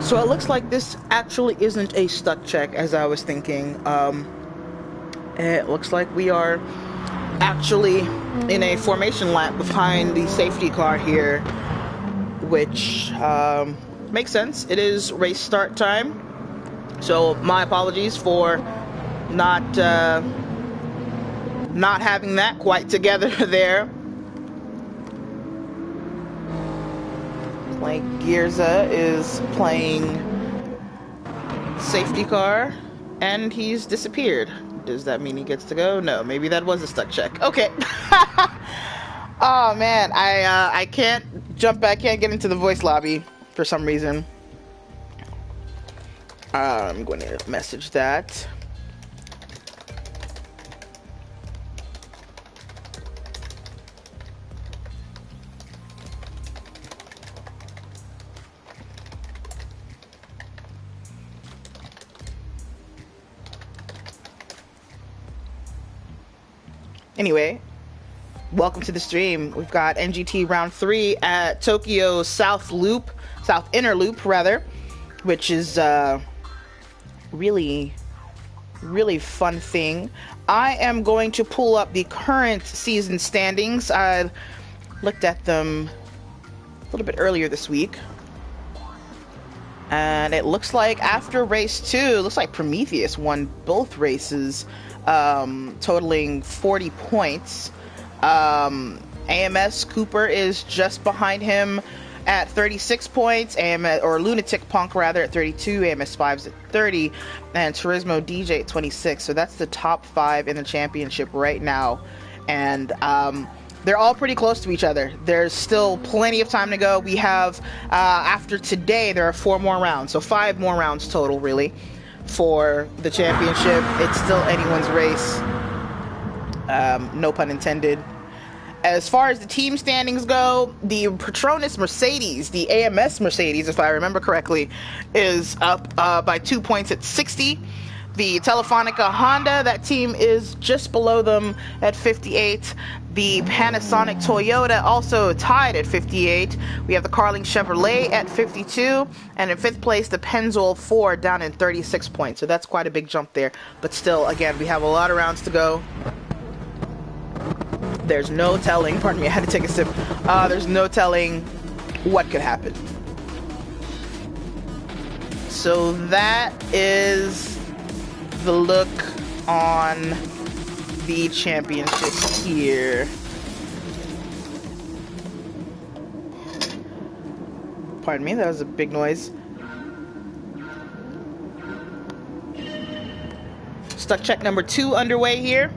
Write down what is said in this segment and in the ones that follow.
So it looks like this actually isn't a stuck check as I was thinking. It looks like we are actually in a formation lap behind the safety car here, which makes sense. It is race start time, so my apologies for not having that quite together there. Like Girza is playing safety car and he's disappeared. Does that mean he gets to go? No, maybe that was a stuck check. Okay. Oh man, I can't jump back, can't get into the voice lobby for some reason. I'm going to message that. Anyway, welcome to the stream. We've got NGT round 3 at Tokyo South Inner Loop rather, which is really fun thing. I am going to pull up the current season standings. I looked at them a little bit earlier this week, and it looks like after race 2, it looks like Prometheus won both races, totaling 40 points. AMS Cooper is just behind him at 36 points, Lunatic Punk rather at 32, AMS5's at 30, and Turismo DJ at 26. So that's the top 5 in the championship right now, and they're all pretty close to each other. There's still plenty of time to go. We have after today there are 4 more rounds, so 5 more rounds total really for the championship. It's still anyone's race, no pun intended. As far as the team standings go, the Petronas Mercedes, the AMS Mercedes, if I remember correctly, is up by 2 points at 60. The Telefonica Honda, that team is just below them at 58. The Panasonic Toyota also tied at 58. We have the Carling Chevrolet at 52. And in 5th place, the Pennzoil Ford down in 36 points. So that's quite a big jump there. But still, again, we have a lot of rounds to go. There's no telling, pardon me, I had to take a sip. There's no telling what could happen. So that is the look on the championship here. Pardon me, that was a big noise. Stuck check number 2 underway here.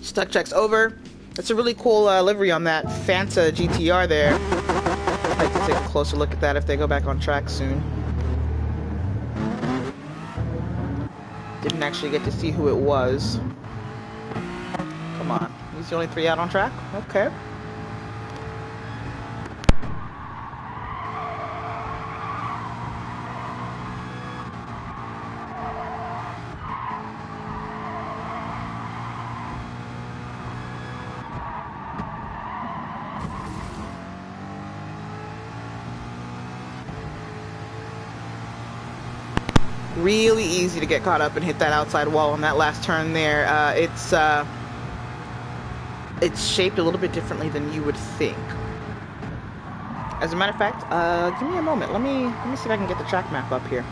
Stuck check's over. That's a really cool livery on that Fanta GTR there. I'd like to take a closer look at that if they go back on track soon. Didn't actually get to see who it was. Come on. He's the only 3 out on track? Okay. Really easy to get caught up and hit that outside wall on that last turn there. It's shaped a little bit differently than you would think. As a matter of fact, give me a moment. Let me see if I can get the track map up here.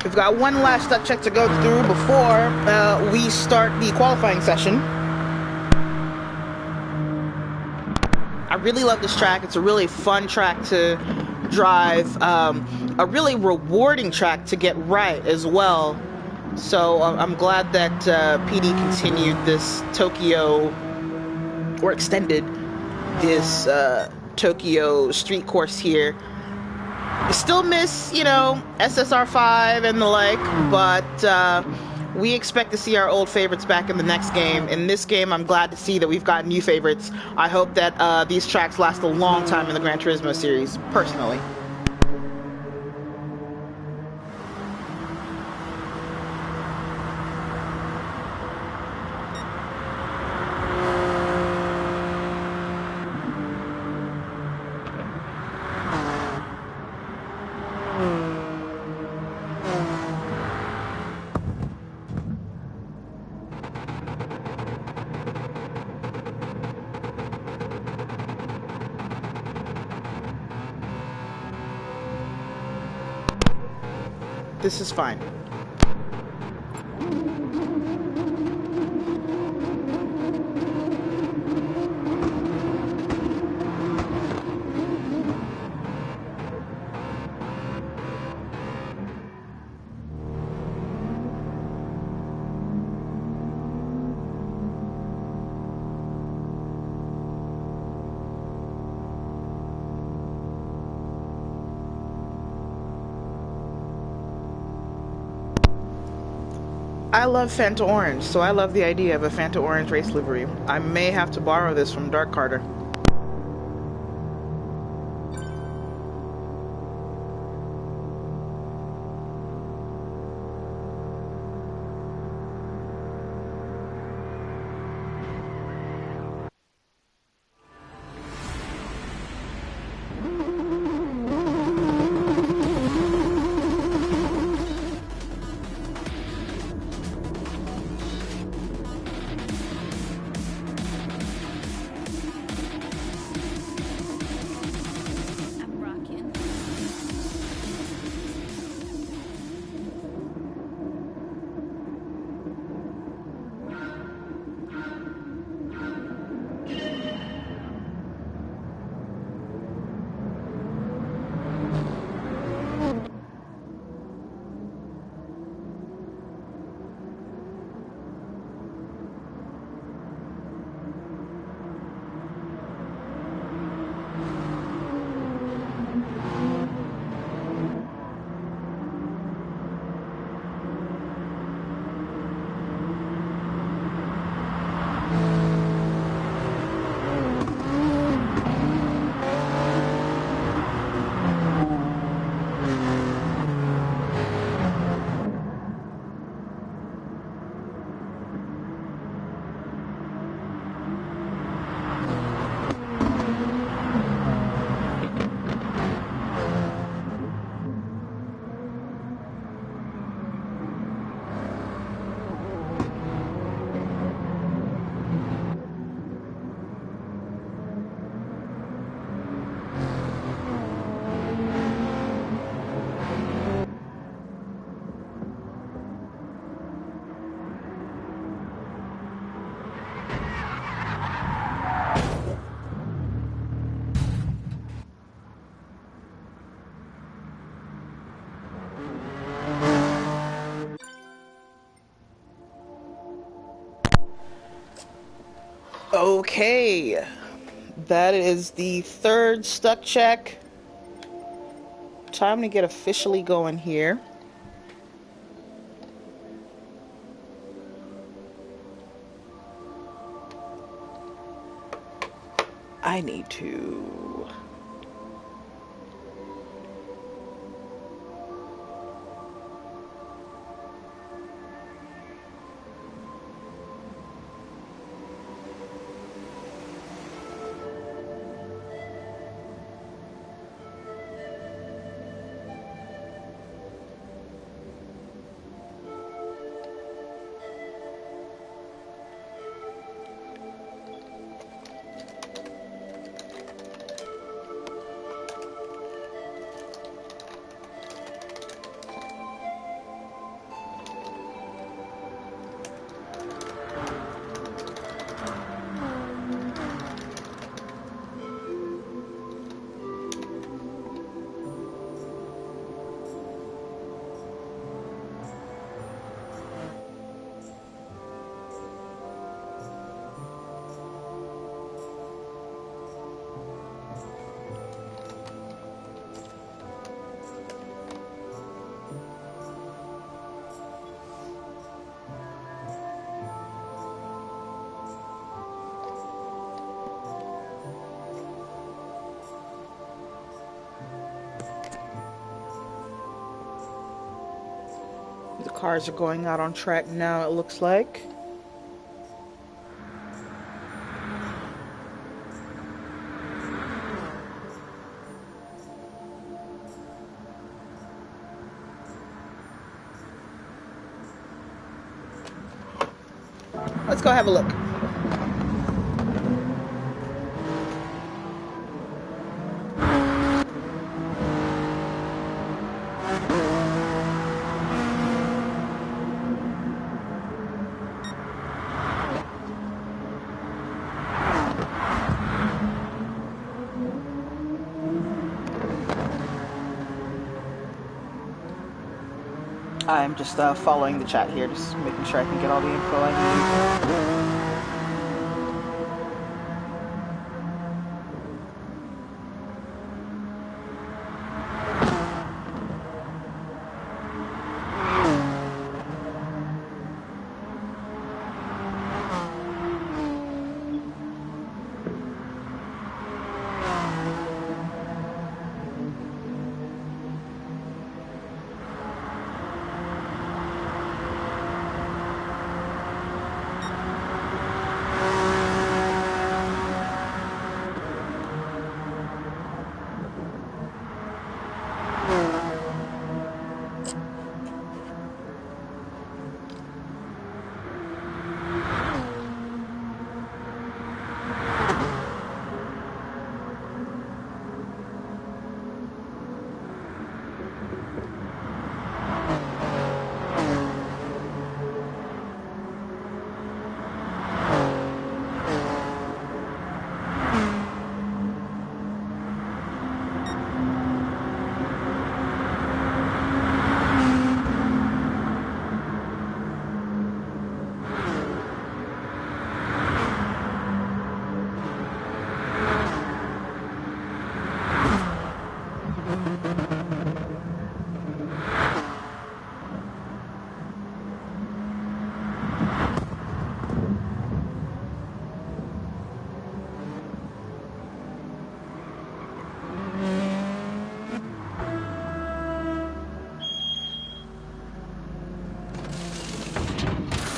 We've got one last duck check to go through before we start the qualifying session. I really love this track. It's a really fun track to drive, a really rewarding track to get right as well. So I'm glad that PD continued this Tokyo, or extended this Tokyo street course here. Still miss, you know, SSR5 and the like, but we expect to see our old favorites back in the next game. In this game, I'm glad to see that we've got new favorites. I hope that these tracks last a long time in the Gran Turismo series, personally. This is fine. I love Fanta Orange, so I love the idea of a Fanta Orange race livery. I may have to borrow this from Dark Carter. Okay, that is the third stuck check. Time to get officially going here. I need to... The cars are going out on track now, it looks like. Let's go have a look. I'm just following the chat here, just making sure I can get all the info I need.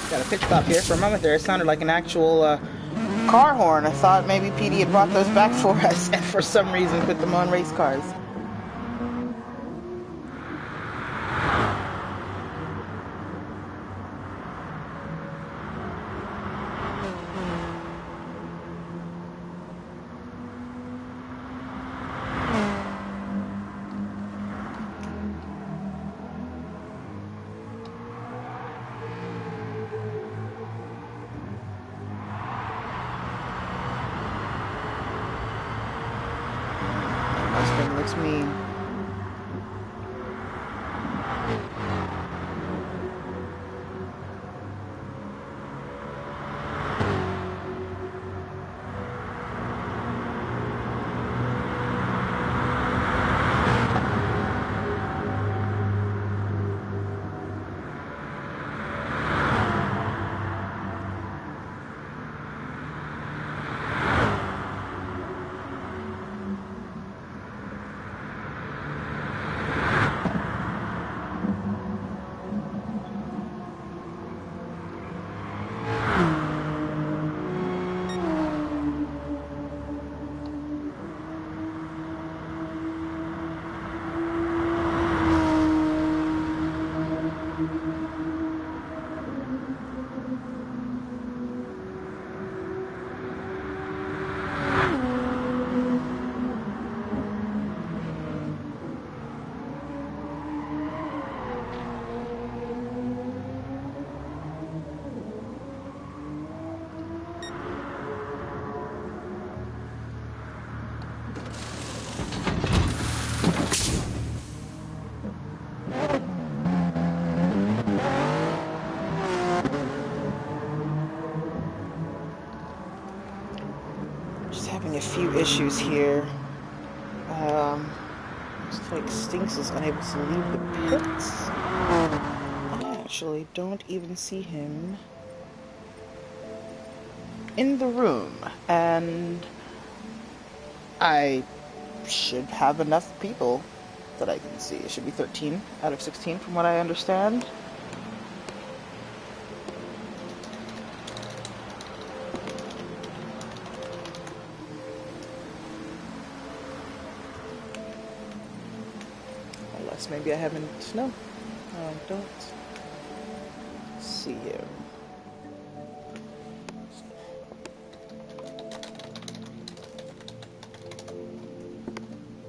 Got a pit stop here. For a moment there, it sounded like an actual car horn. I thought maybe PD had brought those back for us and for some reason put them on race cars. Looks mean. Just having a few issues here. Looks like Stinks is unable to leave the pits. I actually don't even see him in the room, and I should have enough people that I can see. It should be 13 out of 16 from what I understand. Unless maybe I haven't, no, I don't see him.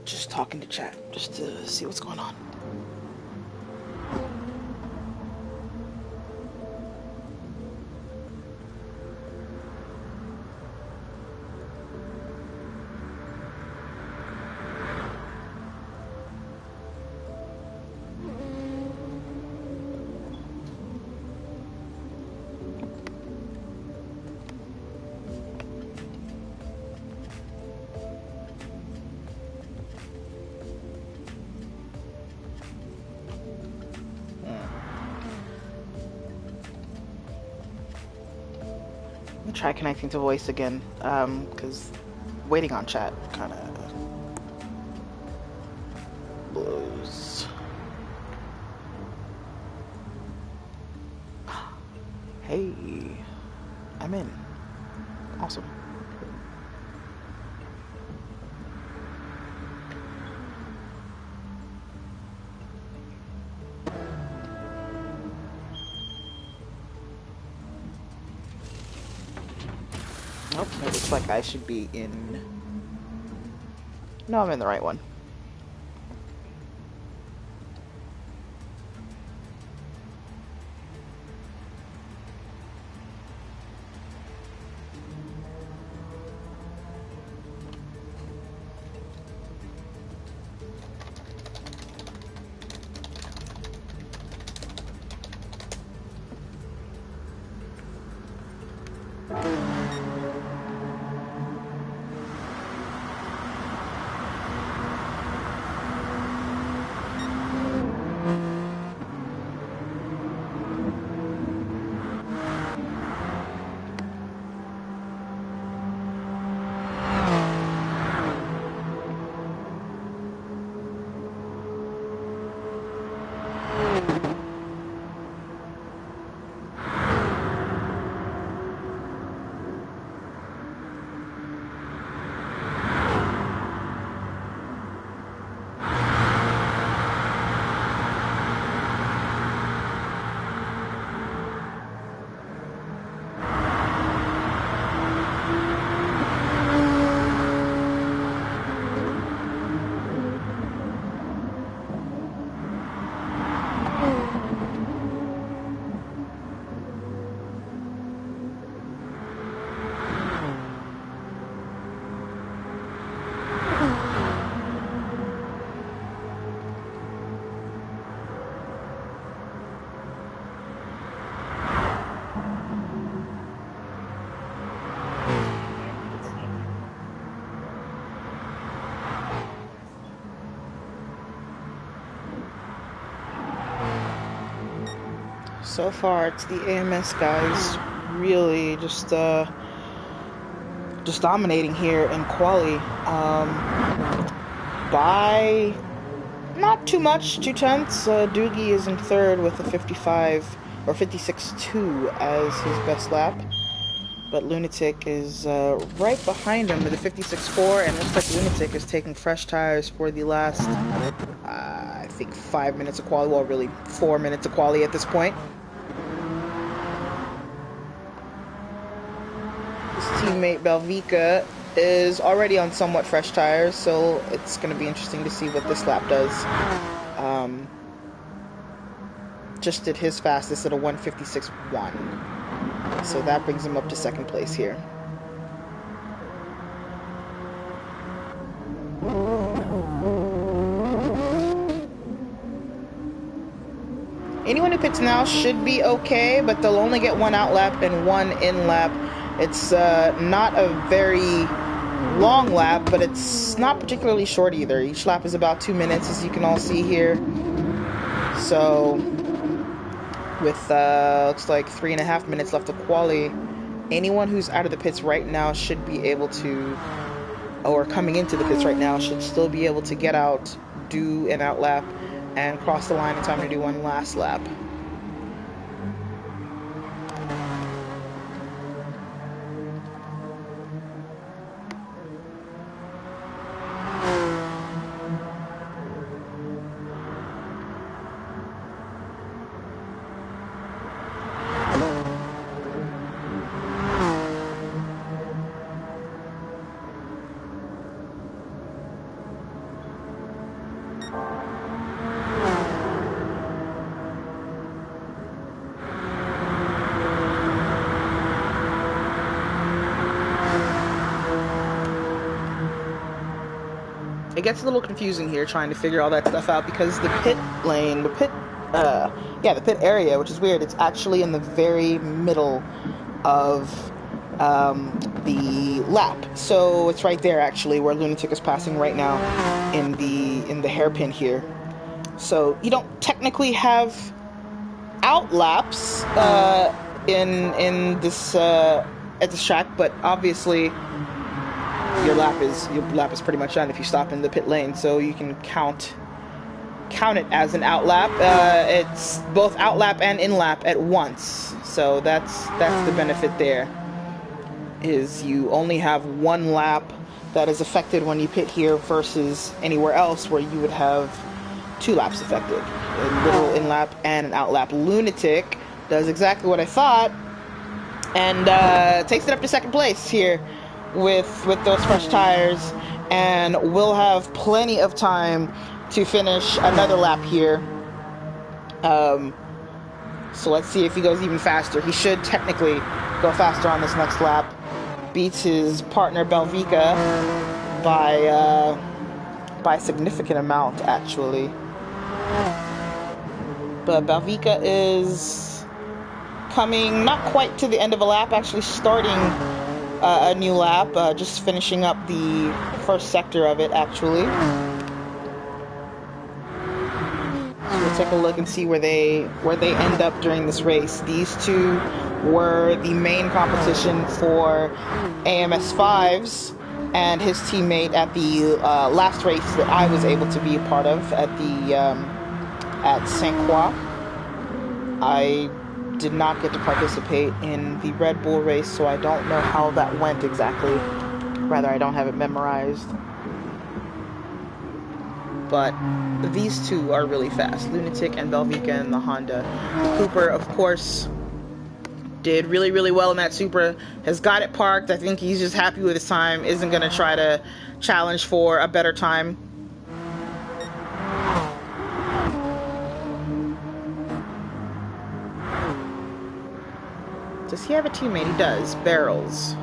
Just talking to chat, just to see what's going on. Try connecting to voice again, because waiting on chat kind of blows. Hey, I'm in. Awesome. Nope, it looks like I should be in... No, I'm in the right one. So far, it's the AMS guys really just dominating here in quali. By not too much, 2/10. Doogie is in third with a 55 or 56.2 as his best lap, but Lunatic is right behind him with a 56.4, and it looks like Lunatic is taking fresh tires for the last, I think, 5 minutes of quali. Well, really 4 minutes of quali at this point. His teammate Belvica is already on somewhat fresh tires, so it's going to be interesting to see what this lap does. Just did his fastest at a 156.1, so that brings him up to second place here. anyone who pits now should be okay, but they'll only get 1 out lap and 1 in lap. It's not a very long lap, but it's not particularly short either. Each lap is about 2 minutes, as you can all see here. So, with looks like 3.5 minutes left of quali, anyone who's out of the pits right now should be able to, or coming into the pits right now, should still be able to get out, do an out lap, and cross the line in time to do one last lap. It gets a little confusing here trying to figure all that stuff out because the pit lane, the pit area, which is weird, it's actually in the very middle of the lap. So it's right there actually where Lunatic is passing right now in the hairpin here. So you don't technically have out laps in this at this track, but obviously your lap is pretty much done if you stop in the pit lane, so you can count it as an out lap. It's both out lap and in lap at once, so that's the benefit there, is you only have 1 lap that is affected when you pit here versus anywhere else where you would have 2 laps affected, a literal in lap and an out lap. Lunatic does exactly what I thought and takes it up to 2nd place here with those fresh tires, and will have plenty of time to finish another lap here. So let's see if he goes even faster. He should technically go faster on this next lap. Beats his partner Belvika by a significant amount actually. But Belvika is coming not quite to the end of a lap, actually starting a new lap, just finishing up the first sector of it actually. So we'll take a look and see where they end up during this race. These two were the main competition for AMS5's and his teammate at the last race that I was able to be a part of at the at Saint Croix. I did not get to participate in the Red Bull race, so I don't know how that went exactly. Rather, I don't have it memorized. But these two are really fast, Lunatic and Belvika in the Honda. Cooper, of course, did really, really well in that Supra, has got it parked. I think he's just happy with his time, isn't going to try to challenge for a better time. Does he have a teammate? He does. Barrels.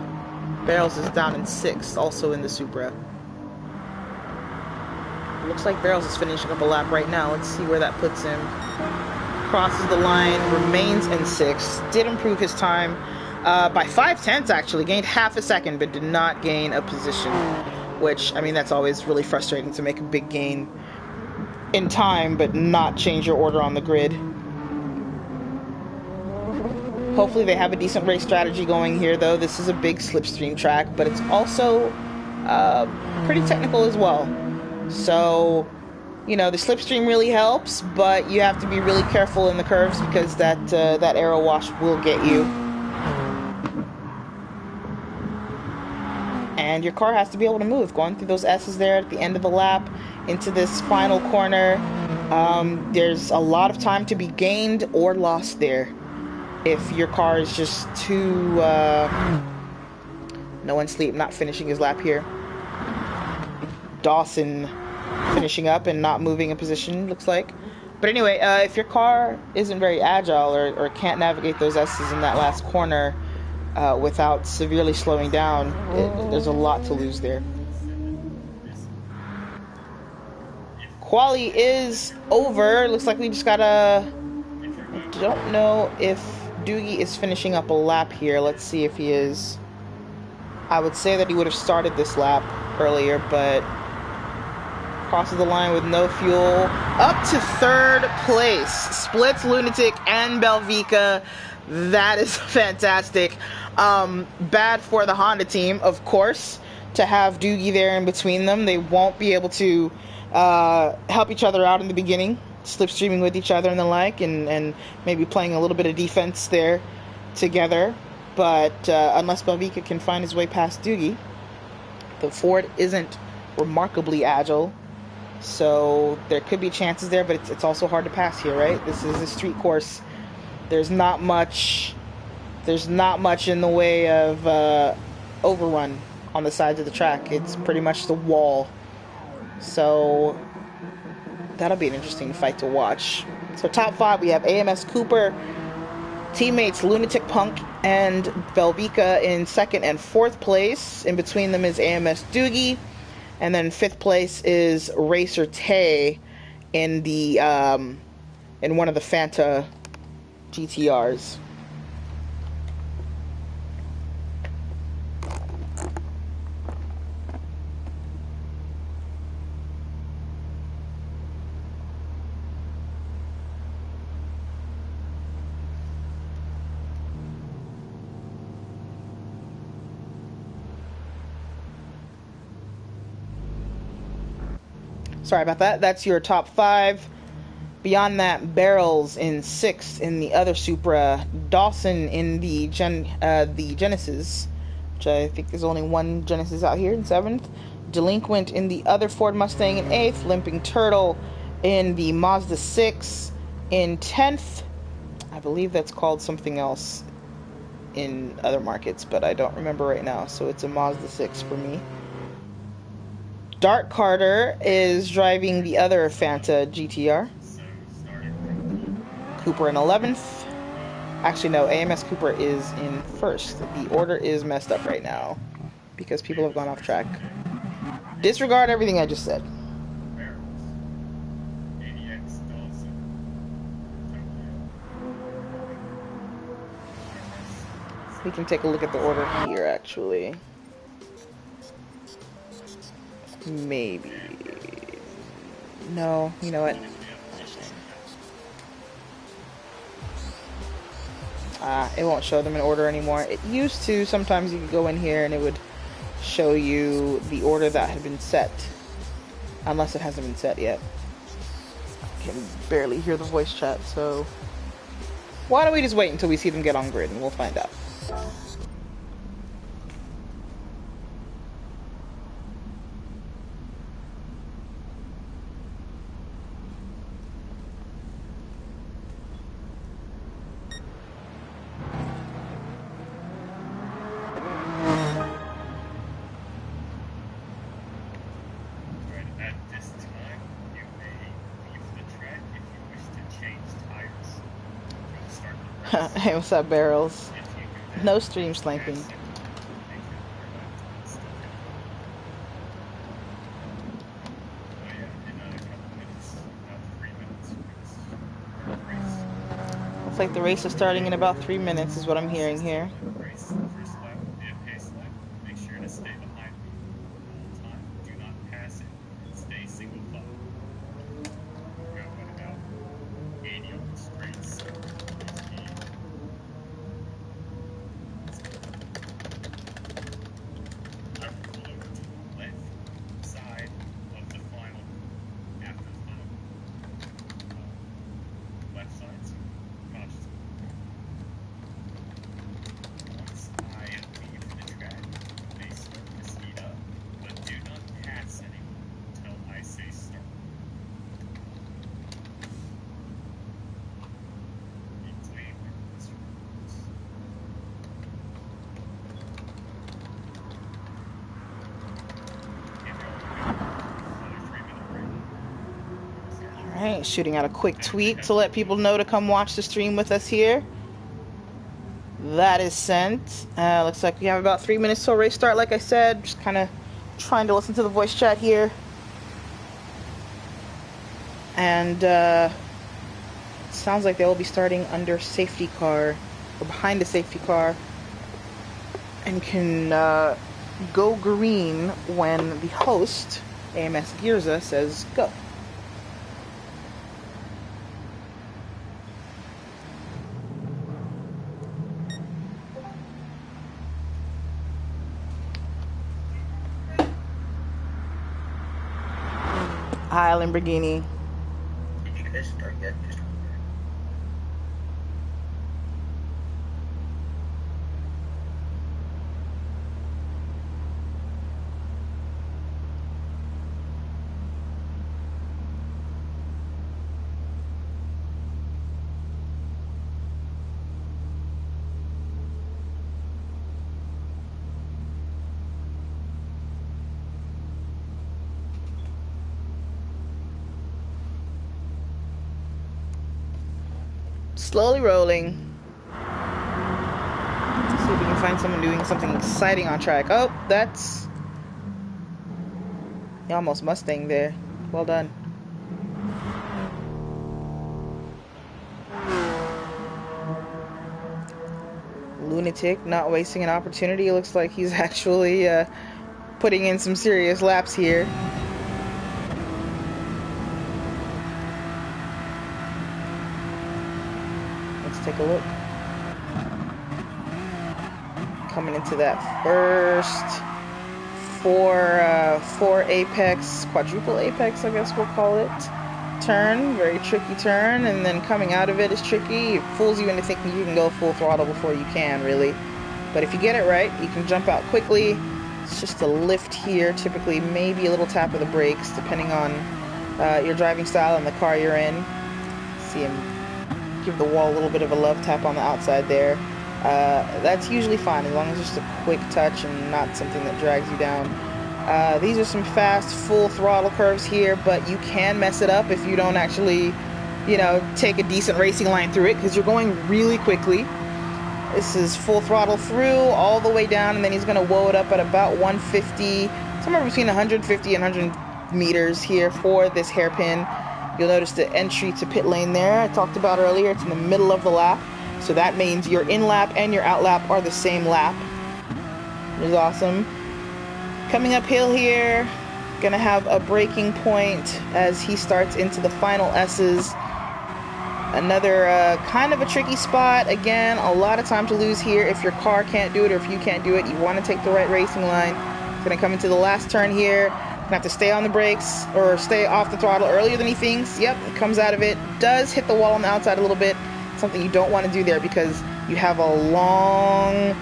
Barrels is down in 6th, also in the Supra. Looks like Barrels is finishing up a lap right now. Let's see where that puts him. Crosses the line, remains in 6th. Did improve his time by 0.5 actually. Gained half a second, but did not gain a position. Which, I mean, that's always really frustrating to make a big gain in time, but not change your order on the grid. Hopefully they have a decent race strategy going here, though. This is a big slipstream track, but it's also pretty technical as well. So, you know, the slipstream really helps, but you have to be really careful in the curves because that aero wash will get you. And your car has to be able to move. Going through those S's there at the end of the lap into this final corner, there's a lot of time to be gained or lost there. If your car is just too no one sleep, not finishing his lap here. Dawson finishing up and not moving in position, looks like. But anyway, if your car isn't very agile or can't navigate those S's in that last corner without severely slowing down, there's a lot to lose there. Quali is over. Looks like we just got a don't know if Doogie is finishing up a lap here. Let's see if he is. I would say that he would have started this lap earlier, but crosses the line with no fuel. Up to third place. Splits Lunatic and Belvika. That is fantastic. Bad for the Honda team, of course, to have Doogie there in between them. They won't be able to help each other out in the beginning, slipstreaming with each other and the like, and maybe playing a little bit of defense there together. But unless Belvika can find his way past Doogie, the Ford isn't remarkably agile, so there could be chances there, but it's also hard to pass here, right? This is a street course. There's not much in the way of overrun on the sides of the track. It's pretty much the wall. So that'll be an interesting fight to watch. So top 5, we have AMS Cooper, teammates Lunatic Punk and Belvika in 2nd and 4th place. In between them is AMS Doogie, and then 5th place is Racer Tay in the in one of the Fanta GTRs. Sorry about that. That's your top 5. Beyond that, Barrels in 6th in the other Supra. Dawson in the Genesis, which I think there's only one Genesis out here, in 7th. Delinquent in the other Ford Mustang in 8th. Limping Turtle in the Mazda 6 in 10th. I believe that's called something else in other markets, but I don't remember right now, so it's a Mazda 6 for me. Dart Carter is driving the other Fanta GTR. Cooper in 11th. Actually, no, AMS Cooper is in 1st. The order is messed up right now because people have gone off track. Disregard everything I just said. We can take a look at the order here, actually. Maybe. No, you know what? It won't show them in order anymore. It used to. Sometimes you could go in here and it would show you the order that had been set. Unless it hasn't been set yet. I can barely hear the voice chat, so why don't we just wait until we see them get on grid and we'll find out. Hey, what's up, Barrels? No stream sniping. Looks like the race is starting in about 3 minutes, is what I'm hearing here. Alright, shooting out a quick tweet to let people know to come watch the stream with us here. That is sent. Looks like we have about 3 minutes till race start, like I said. Just kind of trying to listen to the voice chat here. And sounds like they will be starting under safety car, or behind the safety car, and can go green when the host, AMS Girza, says go. Hi, Lamborghini. Did you guys start yet? Slowly rolling. Let's see if we can find someone doing something exciting on track. Oh, that's almost Mustang there. Well done. Lunatic not wasting an opportunity. It looks like he's actually putting in some serious laps here. Take a look. Coming into that first four apex, quadruple apex, I guess we'll call it, turn. Very tricky turn, and then coming out of it is tricky. It fools you into thinking you can go full throttle before you can, really. But if you get it right, you can jump out quickly. It's just a lift here, typically maybe a little tap of the brakes, depending on your driving style and the car you're in. See him give the wall a little bit of a love tap on the outside there. That's usually fine as long as it's just a quick touch and not something that drags you down. These are some fast full throttle curves here, but you can mess it up if you don't actually, you know, take a decent racing line through it, because you're going really quickly. This is full throttle through all the way down, and then he's going to whoa it up at about 150, somewhere between 150 and 100 meters here for this hairpin. You'll notice the entry to pit lane there I talked about earlier. It's in the middle of the lap. So that means your in lap and your out lap are the same lap. Which is awesome. Coming uphill here, gonna have a braking point as he starts into the final S's. Another kind of a tricky spot. Again, a lot of time to lose here if your car can't do it, or if you can't do it. You want to take the right racing line. It's gonna come into the last turn here. Gonna have to stay on the brakes or stay off the throttle earlier than he thinks. Yep, comes out of it. Does hit the wall on the outside a little bit. Something you don't want to do there, because you have a long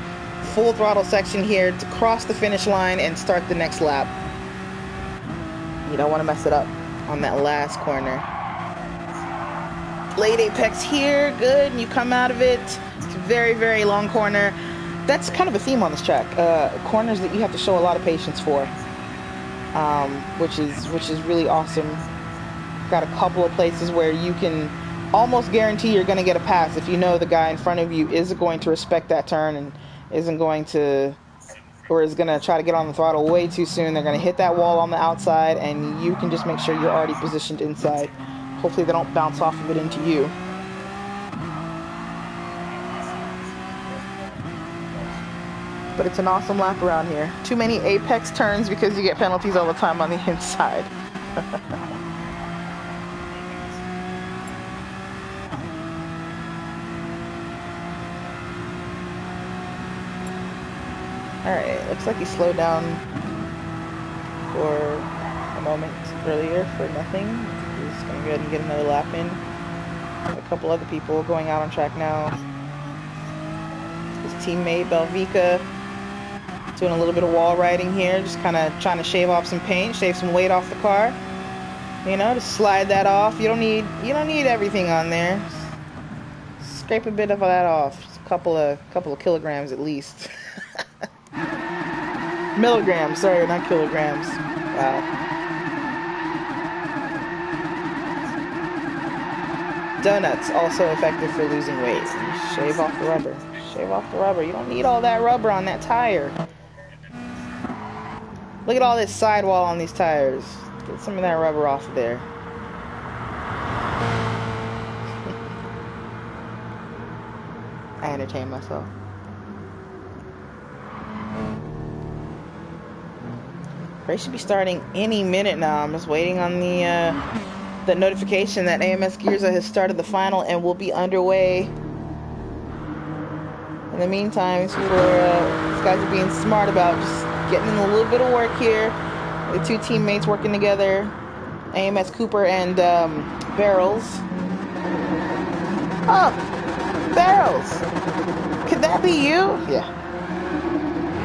full throttle section here to cross the finish line and start the next lap. You don't want to mess it up on that last corner. Late apex here, good, and you come out of it. It's a very, very long corner. That's kind of a theme on this track. Corners that you have to show a lot of patience for. Which is really awesome. Got a couple of places where you can almost guarantee you're going to get a pass if you know the guy in front of you is going to respect that turn and isn't going to, or is going to try to get on the throttle way too soon. They're going to hit that wall on the outside, and you can just make sure you're already positioned inside. Hopefully they don't bounce off of it into you. But it's an awesome lap around here. Too many apex turns because you get penalties all the time on the inside. Alright, looks like he slowed down for a moment earlier for nothing. He's going to go ahead and get another lap in. A couple other people going out on track now. His teammate Belvica doing a little bit of wall riding here, just kind of trying to shave off some paint, shave some weight off the car. You know, just slide that off. You don't need everything on there. Scrape a bit of that off. Just a couple of kilograms at least. Milligrams, sorry, not kilograms. Wow. Donuts, also effective for losing weight. Shave off the rubber. Shave off the rubber. You don't need all that rubber on that tire. Look at all this sidewall on these tires. Get some of that rubber off of there. entertain myself. Race should be starting any minute now. I'm just waiting on the notification that AMS Girza has started the final and will be underway. In the meantime, these guys are being smart about just getting in a little bit of work here. The two teammates working together, AMS Cooper and Barrels. Oh, Barrels! Could that be you? Yeah.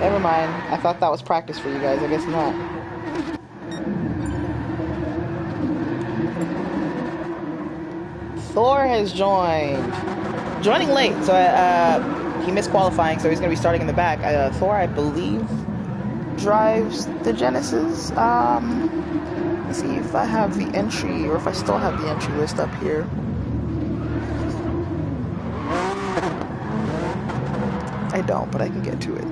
Never mind. I thought that was practice for you guys. I guess not. Thor has joined. Joining late, so he missed qualifying, so he's going to be starting in the back. Thor, I believe, drives the Genesis. Let's see if I have the entry, or if I still have the entry list up here. I don't, but I can get to it.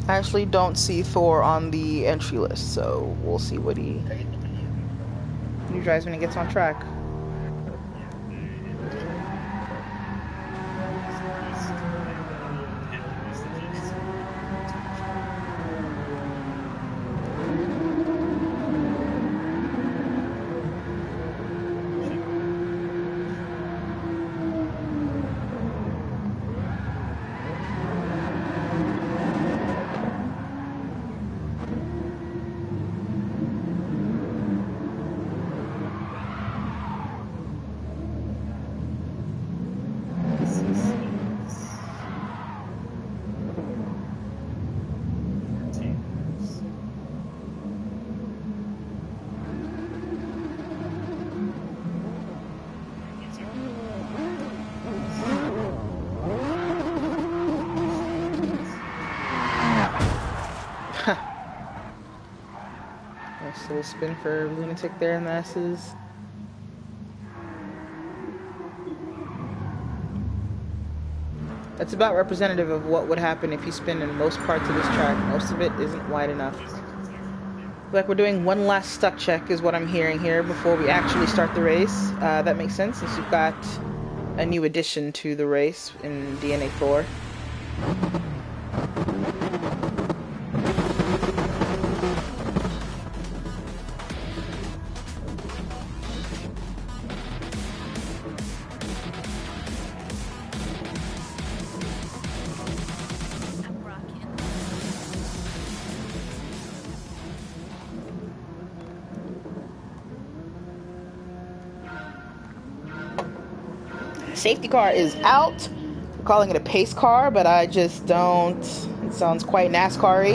I actually don't see Thor on the entry list, so we'll see what he drives when he gets on track. Nice little spin for Lunatic there in the S's. That's about representative of what would happen if you spin in most parts of this track. Most of it isn't wide enough. Like we're doing one last stuck check is what I'm hearing here before we actually start the race. That makes sense since we've got a new addition to the race in DNA Thor. Safety car is out. We're calling it a pace car, but I just don't. It sounds quite NASCAR-y.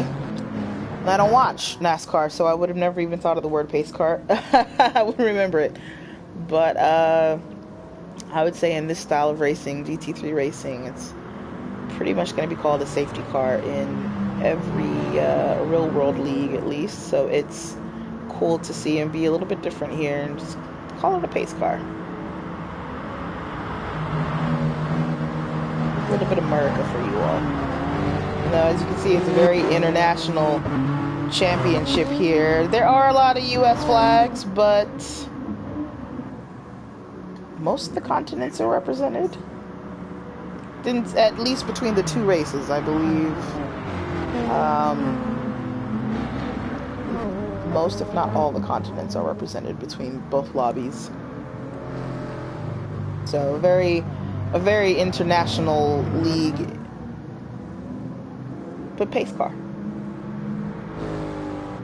And I don't watch NASCAR, so I would have never even thought of the word pace car. I wouldn't remember it. But I would say in this style of racing, GT3 racing, it's pretty much going to be called a safety car in every real world league at least. So it's cool to see and be a little bit different here and just call it a pace car. A little bit of America for you all. Now, as you can see, it's a very international championship here. There are a lot of US flags, but most of the continents are represented. At least between the two races, I believe. Most, if not all, the continents are represented between both lobbies. So, a very international league, but pace car.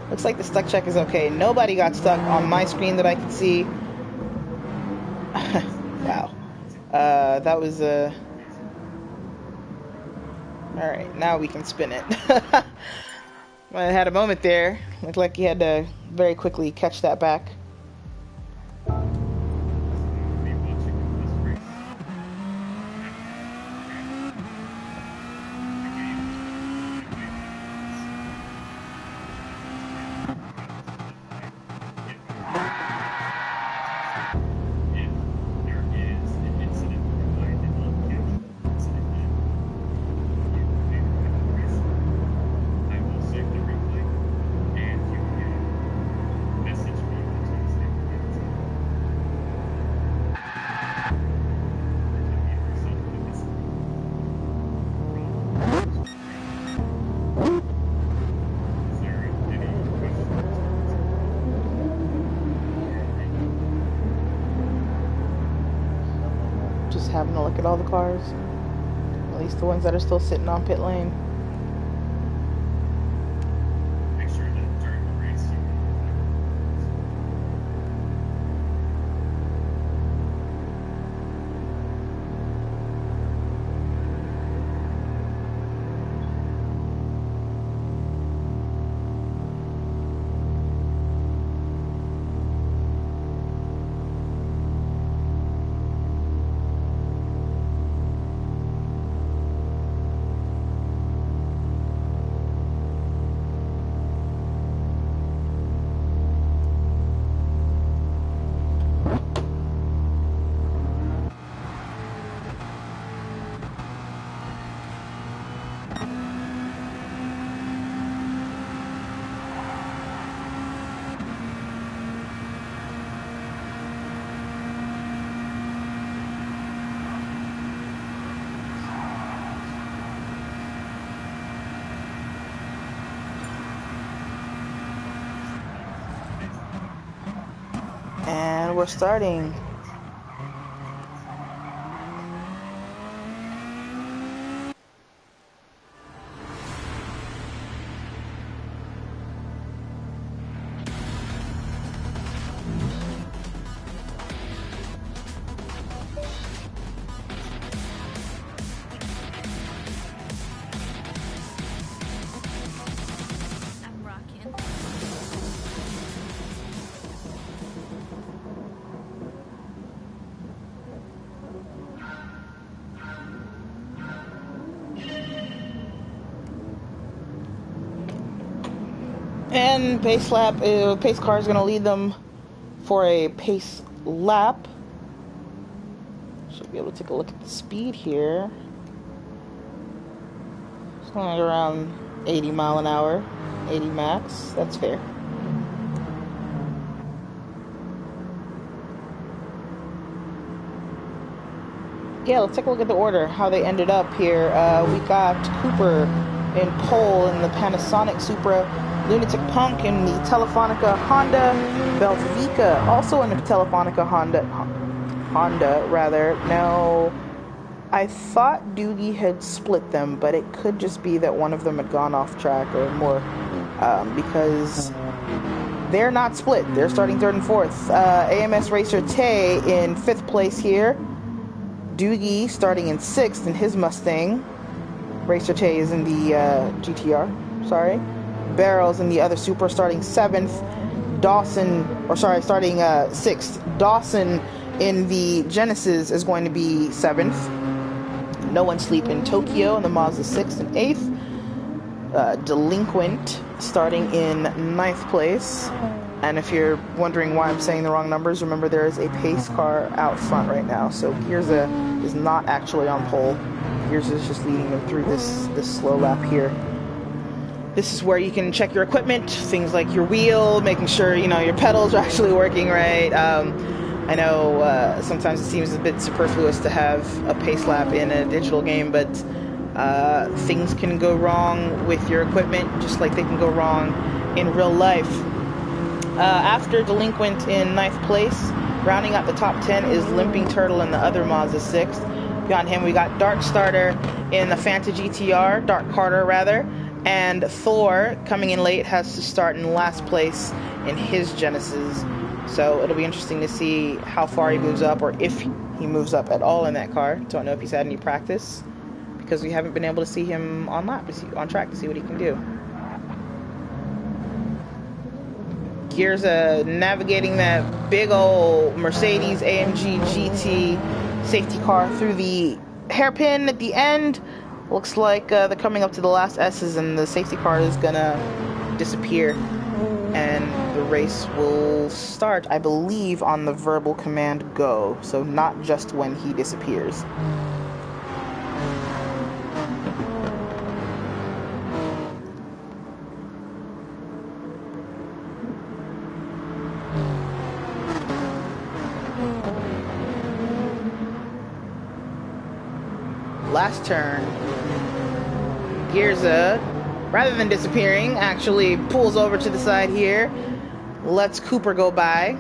Looks like the stuck check is okay. Nobody got stuck on my screen that I could see. Wow. That was a... Alright, now we can spin it. I had a moment there. Looked like you had to very quickly catch that back. Just having a look at all the cars. At least the ones that are still sitting on pit lane. Make sure that during the race you And we're starting. I'm rocking. And pace car is going to lead them for a pace lap. Should be able to take a look at the speed here. It's going around 80 mile an hour, 80 max. That's fair. Yeah, let's take a look at the order, how they ended up here. We got Cooper in pole in the Panasonic Supra, Lunatic Punk in the Telefonica Honda, Belvica also in the Telefonica Honda. Now, I thought Doogie had split them, but it could just be that one of them had gone off track or more, because they're not split. They're starting third and fourth. AMS Racer Tay in fifth place here. Doogie starting in sixth in his Mustang. Racer Tay is in the GTR. Sorry. Barrels in the other Supra starting seventh. Starting sixth. Dawson in the Genesis is going to be seventh. No One Sleep in Tokyo in the Mazda 6th and 8th. Delinquent starting in ninth place. And if you're wondering why I'm saying the wrong numbers, remember there is a pace car out front right now. So Girza is not actually on pole. Girza is just leading them through this slow lap here. This is where you can check your equipment, things like your wheel, making sure your pedals are actually working right. I know sometimes it seems a bit superfluous to have a pace lap in a digital game, but things can go wrong with your equipment just like they can go wrong in real life. After Delinquent in ninth place, rounding out the top 10 is Limping Turtle in the other Mazda 6. Beyond him, we got Dark Starter in the Fanta GTR, Dark Carter rather, and Thor coming in late has to start in last place in his Genesis. So it'll be interesting to see how far he moves up, or if he moves up at all in that car. Don't know if he's had any practice, because we haven't been able to see him on track to see what he can do. Here's navigating that big old Mercedes AMG GT safety car through the hairpin at the end. Looks like they're coming up to the last S's, and the safety car is gonna disappear, and the race will start, I believe, on the verbal command go, so not just when he disappears. Last turn, Girza, rather than disappearing, actually pulls over to the side here, lets Cooper go by.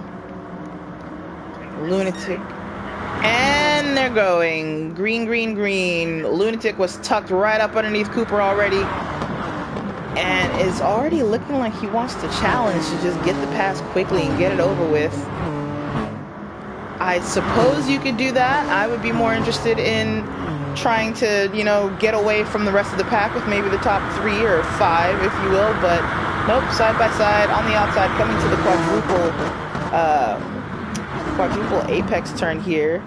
Lunatic. And And they're going. Green, green, green. Lunatic was tucked right up underneath Cooper already. And is already looking like he wants to challenge to just get the pass quickly and get it over with. I suppose you could do that. I would be more interested in trying to, you know, get away from the rest of the pack with maybe the top 3 or 5, if you will. But nope, side by side on the outside, coming to the quadruple apex turn here.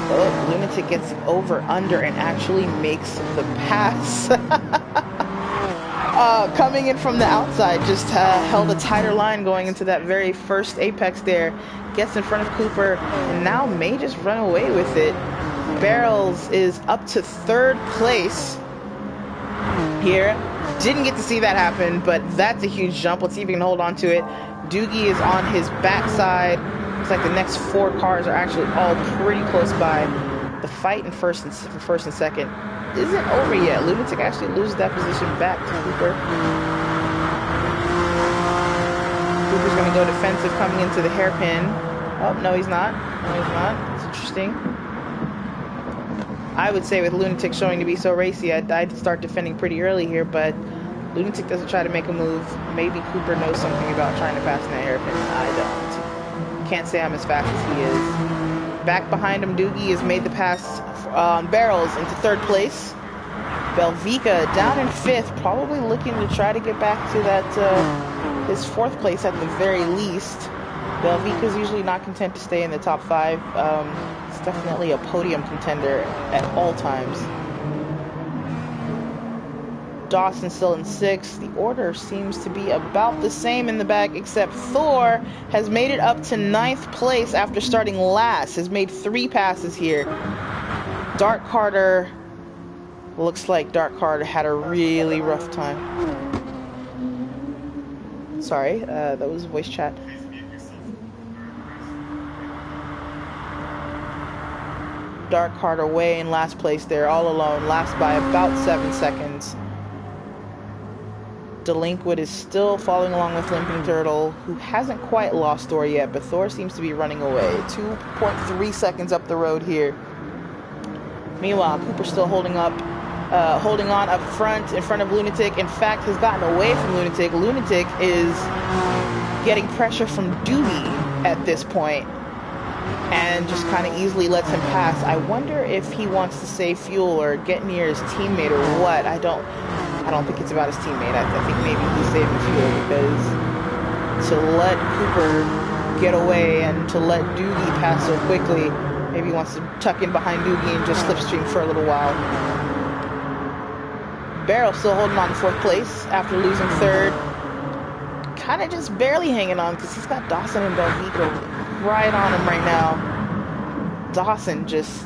Oh, Lunatic gets over under and actually makes the pass. Coming in from the outside, just held a tighter line going into that very first apex there. Gets in front of Cooper and now may just run away with it. Barrels is up to 3rd place here. Didn't get to see that happen, but that's a huge jump. Let's see if he can hold on to it. Doogie is on his backside. Looks like the next 4 cars are actually all pretty close by. The fight in first and second isn't over yet. Lunatic actually loses that position back to Cooper. Cooper's going to go defensive coming into the hairpin. Oh, no, he's not. No, he's not. It's interesting. I would say with Lunatic showing to be so racy, I'd start defending pretty early here, but Lunatic doesn't try to make a move. Maybe Cooper knows something about trying to pass in that hairpin. I don't. Can't say I'm as fast as he is. Back behind him, Doogie has made the pass on Barrels into 3rd place. Belvica down in 5th, probably looking to try to get back to that his 4th place at the very least. Belvica's usually not content to stay in the top 5. It's definitely a podium contender at all times. Dawson still in 6th. The order seems to be about the same in the back, except Thor has made it up to 9th place after starting last. Has made 3 passes here. Dark Carter, looks like Dark Carter had a really rough time. Sorry, that was voice chat. Dark Carter way in last place there, all alone, last by about 7 seconds. Delinquent is still following along with Limping Turtle, who hasn't quite lost Thor yet, but Thor seems to be running away. 2.3 seconds up the road here. Meanwhile, Cooper's still holding on up front in front of Lunatic. In fact, has gotten away from Lunatic. Lunatic is getting pressure from Doogie at this point and just kind of easily lets him pass. I wonder if he wants to save fuel or get near his teammate or what. I don't think it's about his teammate. I think maybe he's saving fuel, because to let Cooper get away and to let Doogie pass so quickly, maybe he wants to tuck in behind Doogie and just slipstream for a little while. Barrel still holding on to 4th place after losing 3rd. Kind of just barely hanging on because he's got Dawson and Belvica right on him right now. Dawson just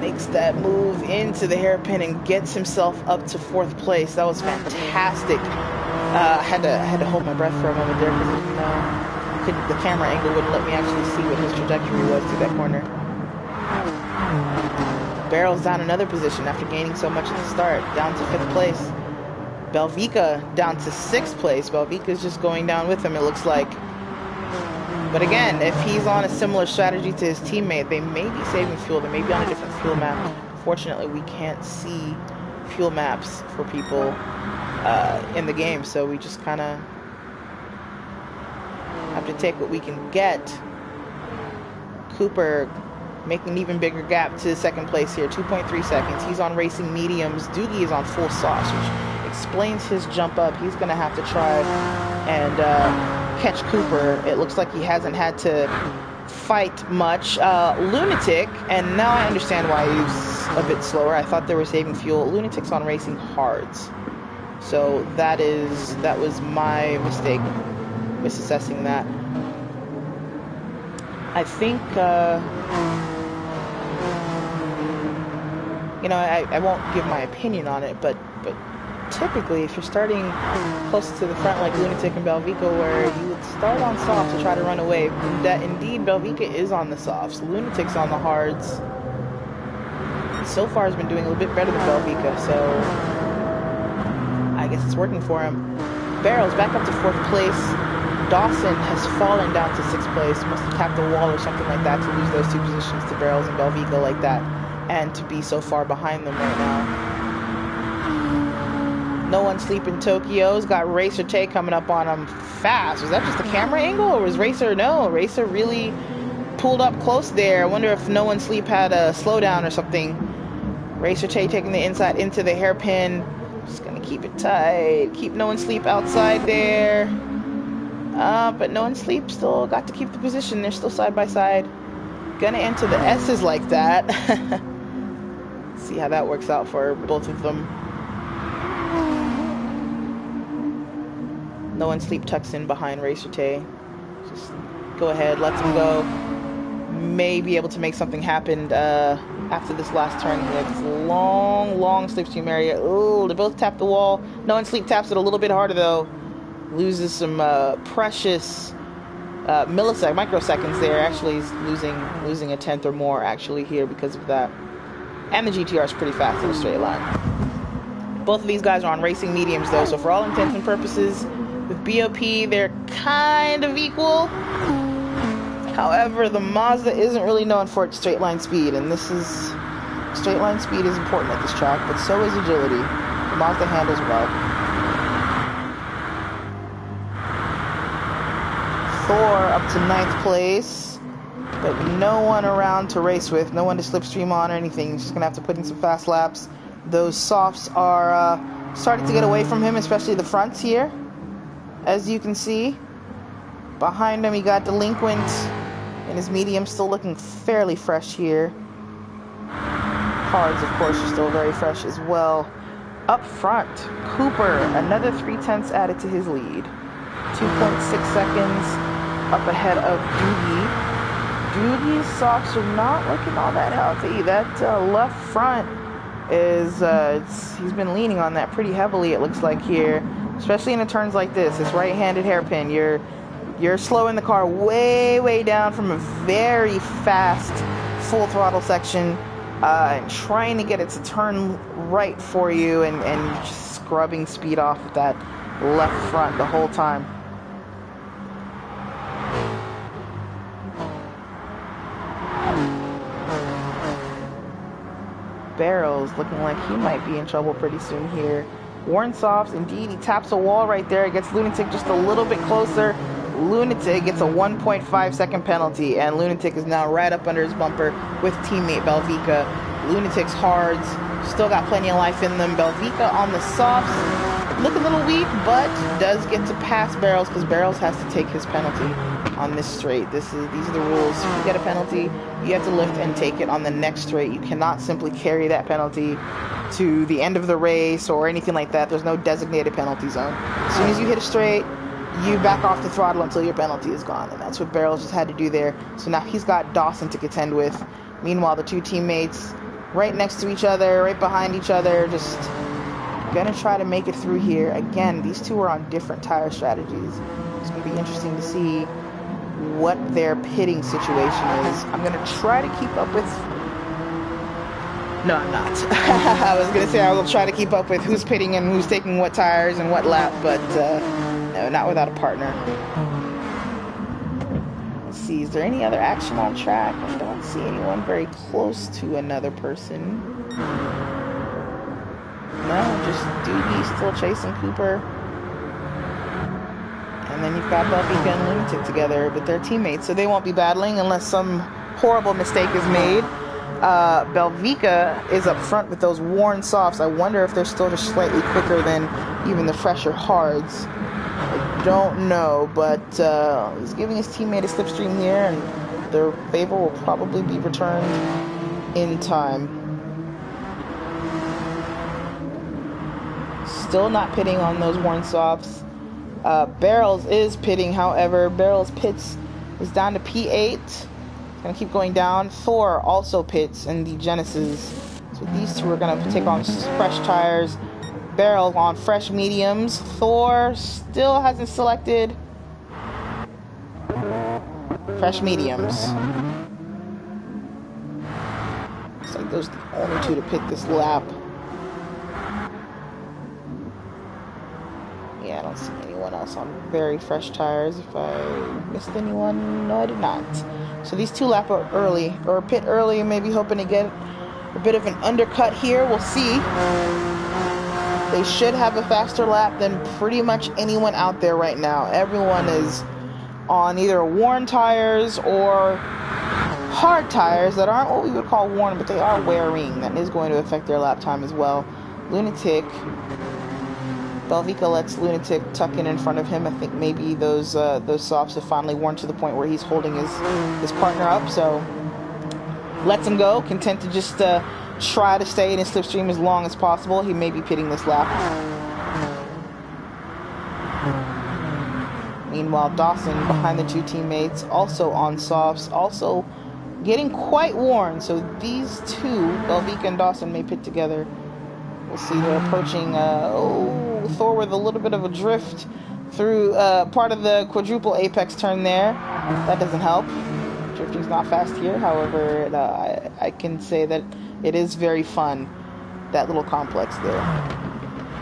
makes that move into the hairpin and gets himself up to 4th place. That was fantastic. I had to hold my breath for a moment there because the camera angle wouldn't let me actually see what his trajectory was through that corner. Barrel's down another position after gaining so much at the start, down to 5th place. Belvica down to 6th place. Belvica's just going down with him, it looks like. But again, if he's on a similar strategy to his teammate, they may be saving fuel. They may be on a different fuel map. Fortunately, we can't see fuel maps for people in the game, so we just kind of have to take what we can get. Cooper making an even bigger gap to 2nd place here, 2.3 seconds. He's on racing mediums. Doogie is on full sauce, which explains his jump up. He's going to have to try and catch Cooper. It looks like he hasn't had to fight much. Lunatic, and now I understand why he's a bit slower. I thought they were saving fuel. Lunatic's on racing hards. So that was my mistake, misassessing that. I think, I won't give my opinion on it, but typically, if you're starting close to the front like Lunatic and Belvica, where you would start on softs to try to run away, that indeed Belvica is on the softs. Lunatic's on the hards. So far has been doing a little bit better than Belvica, so I guess it's working for him. Barrels back up to 4th place. Dawson has fallen down to 6th place. Must have tapped a wall or something like that to lose those 2 positions to Barrels and Belvica like that, and to be so far behind them right now. No One Sleep in Tokyo's got Racer Tay coming up on him fast. Was that just the camera angle, or was Racer? No, Racer really pulled up close there. I wonder if No One Sleep had a slowdown or something. Racer Tay taking the inside into the hairpin. Just gonna keep it tight. Keep No One Sleep outside there. But No One Sleep still got to keep the position. They're still side by side. Gonna enter the S's like that. See how that works out for both of them. No One Sleep tucks in behind Racer Tay. Just go ahead, lets him go. May be able to make something happen after this last turn here. This long slipstream area. Ooh, they both tap the wall. No One Sleep taps it a little bit harder though. Loses some precious microseconds there. Actually, he's losing a 1/10 or more actually here because of that. And the GTR is pretty fast in a straight line. Both of these guys are on racing mediums though, so for all intents and purposes, with BOP, they're kind of equal. However, the Mazda isn't really known for its straight line speed, and straight line speed is important at this track, but so is agility. The Mazda handles well. Thor up to 9th place, but no one around to race with, no one to slipstream on or anything. He's just gonna have to put in some fast laps. Those softs are starting to get away from him, especially the fronts here. As you can see, behind him he got Delinquent, and his medium still looking fairly fresh here. Cards, of course, are still very fresh as well. Up front, Cooper, another 3/10 added to his lead. 2.6 seconds up ahead of Doogie. Doogie's softs are not looking all that healthy. That left front is, he's been leaning on that pretty heavily, it looks like here. Especially in the turns like this, this right-handed hairpin, you're slowing the car way down from a very fast full throttle section, and trying to get it to turn right for you, and just scrubbing speed off of that left front the whole time. Barrels looking like he might be in trouble pretty soon here. Warren Softs, indeed, he taps a wall right there. It gets Lunatic just a little bit closer. Lunatic gets a 1.5 second penalty, and Lunatic is now right up under his bumper with teammate Belvica. Lunatic's hards still got plenty of life in them. Belvica on the softs, look a little weak, but does get to pass Barrels because Barrels has to take his penalty on this straight. These are the rules. If you get a penalty, you have to lift and take it on the next straight. You cannot simply carry that penalty to the end of the race or anything like that. There's no designated penalty zone. As soon as you hit a straight, you back off the throttle until your penalty is gone, and that's what Barrels just had to do there. So now he's got Dawson to contend with. Meanwhile, the two teammates right next to each other, right behind each other, just gonna try to make it through here. Again, these two are on different tire strategies. It's gonna be interesting to see what their pitting situation is. I'm gonna try to keep up with... No, I'm not. I was gonna say I will try to keep up with who's pitting and who's taking what tires and what lap, but no, not without a partner. Let's see, is there any other action on track? I don't see anyone very close to another person. No, just Doogie still chasing Cooper. And then you've got Belvica and Lunatic together, but they're teammates, so they won't be battling unless some horrible mistake is made. Belvica is up front with those worn softs. I wonder if they're still just slightly quicker than even the fresher hards. I don't know, but he's giving his teammate a slipstream here, and their favor will probably be returned in time. Still not pitting on those worn softs. Barrels is pitting, however. Barrels pits is down to P8. Gonna keep going down. Thor also pits in the Genesis. So these two are gonna take on fresh tires. Barrels on fresh mediums. Thor still hasn't selected fresh mediums. Looks like those are the only two to pit this lap. Yeah, I don't see anyone everyone else on very fresh tires. If I missed anyone, no, I did not. So these two lap are early, or pit early, maybe hoping to get a bit of an undercut here. We'll see. They should have a faster lap than pretty much anyone out there right now. Everyone is on either worn tires or hard tires that aren't what we would call worn, but they are wearing. That is going to affect their lap time as well. Lunatic. Belvica lets Lunatic tuck in front of him. I think maybe those softs have finally worn to the point where he's holding his partner up, so lets him go, content to just try to stay in his slipstream as long as possible. He may be pitting this lap. Meanwhile, Dawson behind the two teammates, also on softs, also getting quite worn. So these two, Belvica and Dawson, may pit together. We'll see. They're approaching Thor with a little bit of a drift through part of the quadruple apex turn there. That doesn't help. Drifting's not fast here. However, I can say that it is very fun, that little complex there.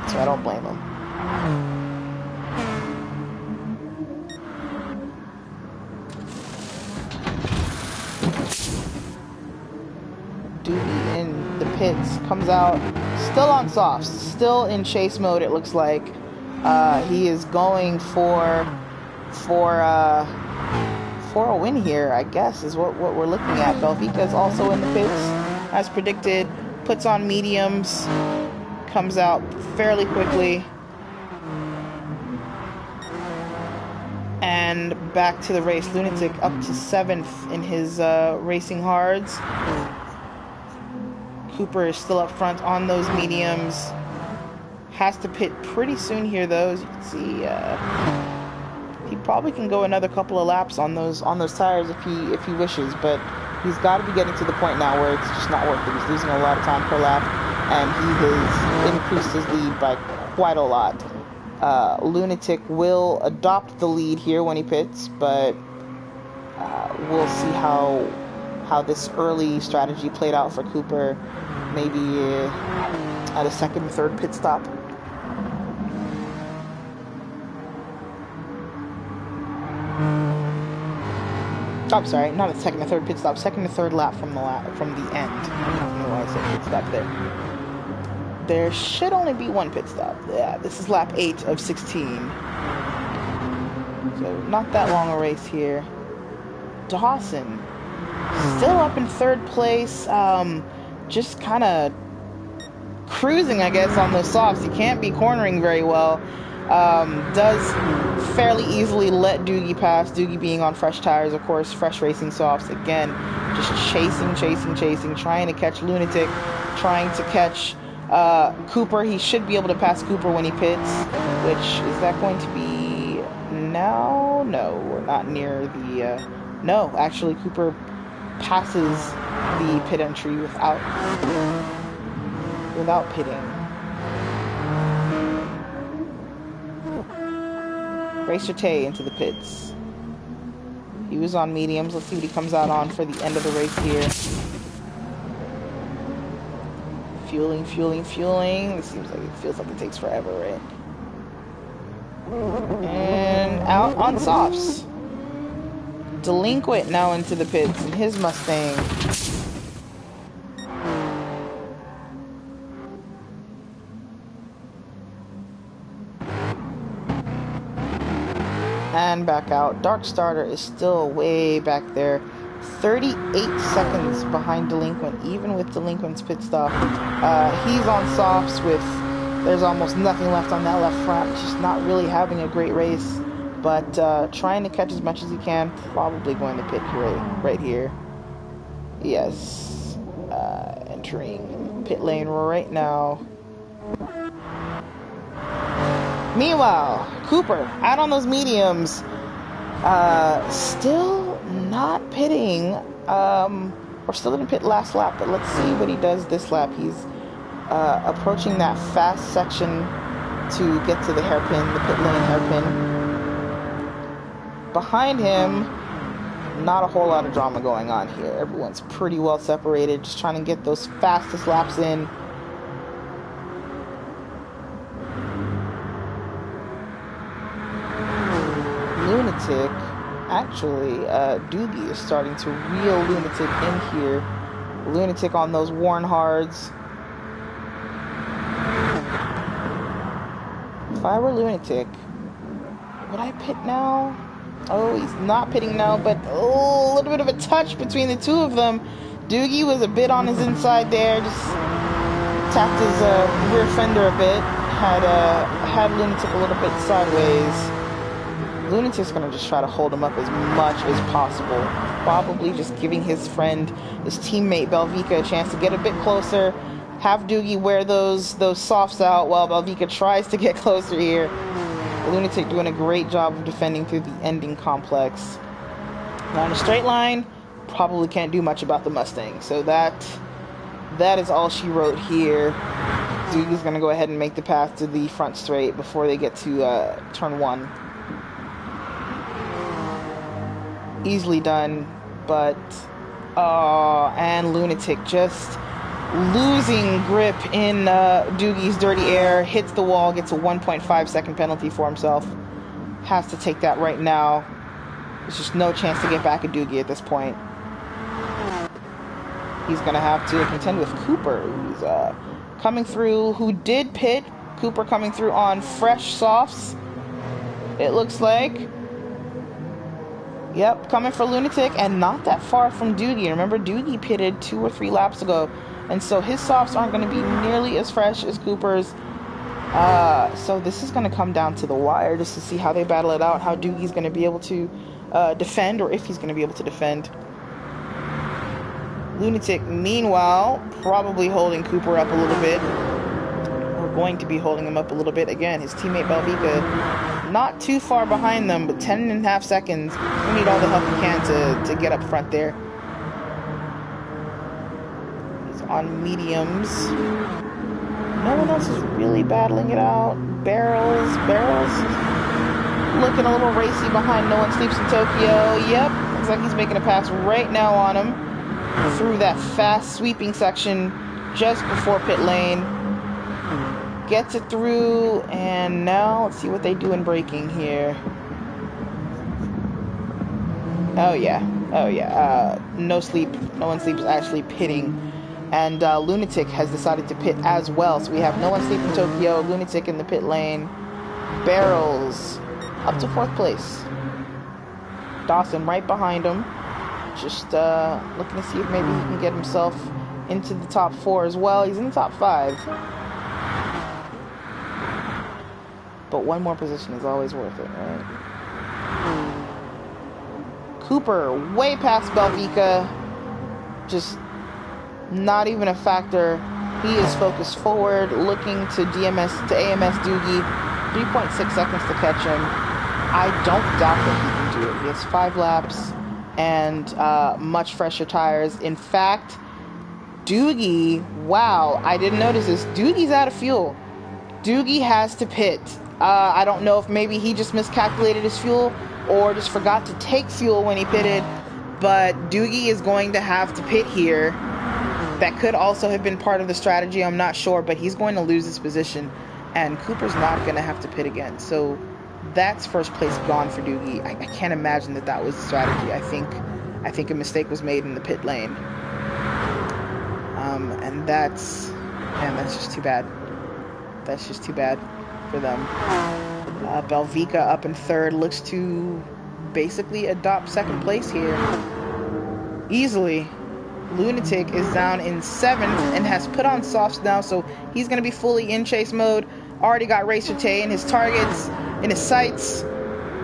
So I don't blame him. Doobie in the pits, comes out, still on softs, still in chase mode. It looks like he is going for a win here, I guess, is what we're looking at. Belvica is also in the pits, as predicted, puts on mediums, comes out fairly quickly, and back to the race. Lunatic up to 7th in his racing hards. Cooper is still up front on those mediums. Has to pit pretty soon here, though. As you can see, he probably can go another couple of laps on those tires if he wishes, but he's got to be getting to the point now where it's just not worth it. He's losing a lot of time per lap, and he has increased his lead by quite a lot. Lunatic will adopt the lead here when he pits, but we'll see how this early strategy played out for Cooper, maybe at a second and third pit stop. I'm sorry, not a second or third pit stop, second or third lap from the end. I don't know why I said pit stop there. There should only be one pit stop. Yeah, this is lap 8 of 16. So not that long a race here. Dawson still up in third place, just kind of cruising, I guess, on those softs. He can't be cornering very well. Does fairly easily let Doogie pass, Doogie being on fresh tires, of course, fresh racing softs. Again, just chasing, trying to catch Lunatic, trying to catch Cooper. He should be able to pass Cooper when he pits, which, is that going to be now? No, we're not near the, no, actually Cooper passes the pit entry without pitting. Racer Tay into the pits. He was on mediums. Let's see what he comes out on for the end of the race here. Fueling. It feels like it takes forever, right? And out on softs. Delinquent now into the pits in his Mustang. And back out. Dark Starter is still way back there. 38 seconds behind Delinquent, even with Delinquent's pit stop. He's on softs with, there's almost nothing left on that left front. Just not really having a great race, but trying to catch as much as he can. Probably going to pit right here. Yes. Entering pit lane right now. Meanwhile, Cooper out on those mediums, still not pitting. Or still didn't pit last lap, but let's see what he does this lap. He's approaching that fast section to get to the hairpin, the pit lane hairpin. Behind him, not a whole lot of drama going on here. Everyone's pretty well separated, just trying to get those fastest laps in. Lunatic, actually, Doogie is starting to reel Lunatic in here. Lunatic on those worn hards. If I were Lunatic, would I pit now? Oh, he's not pitting now, but oh, a little bit of a touch between the two of them. Doogie was a bit on his inside there, just tapped his rear fender a bit. Had Lunatic a little bit sideways. Lunatic's gonna just try to hold him up as much as possible. Probably just giving his friend, his teammate Belvika, a chance to get a bit closer. Have Doogie wear those softs out while Belvika tries to get closer here. Lunatic doing a great job of defending through the ending complex. Now in a straight line, probably can't do much about the Mustang. So that is all she wrote here. Doogie's gonna go ahead and make the path to the front straight before they get to turn 1. Easily done, but and Lunatic just losing grip in Doogie's dirty air, hits the wall, gets a 1.5 second penalty for himself. Has to take that right now. There's just no chance to get back at Doogie at this point. He's gonna have to contend with Cooper, who's coming through, who did pit. Cooper coming through on fresh softs, it looks like. Yep, coming for Lunatic, and not that far from Doogie. Remember, Doogie pitted 2 or 3 laps ago, and so his softs aren't going to be nearly as fresh as Cooper's. So this is going to come down to the wire just to see how they battle it out, how Doogie's going to be able to defend, or if he's going to be able to defend. Lunatic, meanwhile, probably holding Cooper up a little bit. Or going to be holding him up a little bit. Again, his teammate Belvika not too far behind them, but 10.5 seconds. We need all the help we can to get up front there. He's on mediums. No one else is really battling it out. Barrels looking a little racy behind No One Sleeps in Tokyo. Yep, looks like he's making a pass right now on him through that fast sweeping section just before pit lane. Gets it through, and now let's see what they do in braking here. Oh yeah. No One Sleep is actually pitting, and Lunatic has decided to pit as well. So we have No One Sleep in Tokyo, Lunatic in the pit lane, Barrels up to 4th place. Dawson right behind him, just looking to see if maybe he can get himself into the top 4 as well. He's in the top 5. But one more position is always worth it, right? Cooper way past Belvika. Just not even a factor. He is focused forward, looking to AMS Doogie. 3.6 seconds to catch him. I don't doubt that he can do it. He has 5 laps and much fresher tires. In fact, Doogie, wow, I didn't notice this. Doogie's out of fuel. Doogie has to pit. I don't know if maybe he just miscalculated his fuel or just forgot to take fuel when he pitted, but Doogie is going to have to pit here. That could also have been part of the strategy, I'm not sure, but he's going to lose his position, and Cooper's not going to have to pit again. So that's first place gone for Doogie. I can't imagine that was the strategy. I think a mistake was made in the pit lane. And that's just too bad. That's just too bad for them. Belvika up in 3rd, looks to basically adopt 2nd place here easily. Lunatic is down in 7th and has put on softs now, so he's going to be fully in chase mode. Already got Racer Tay in his targets, in his sights.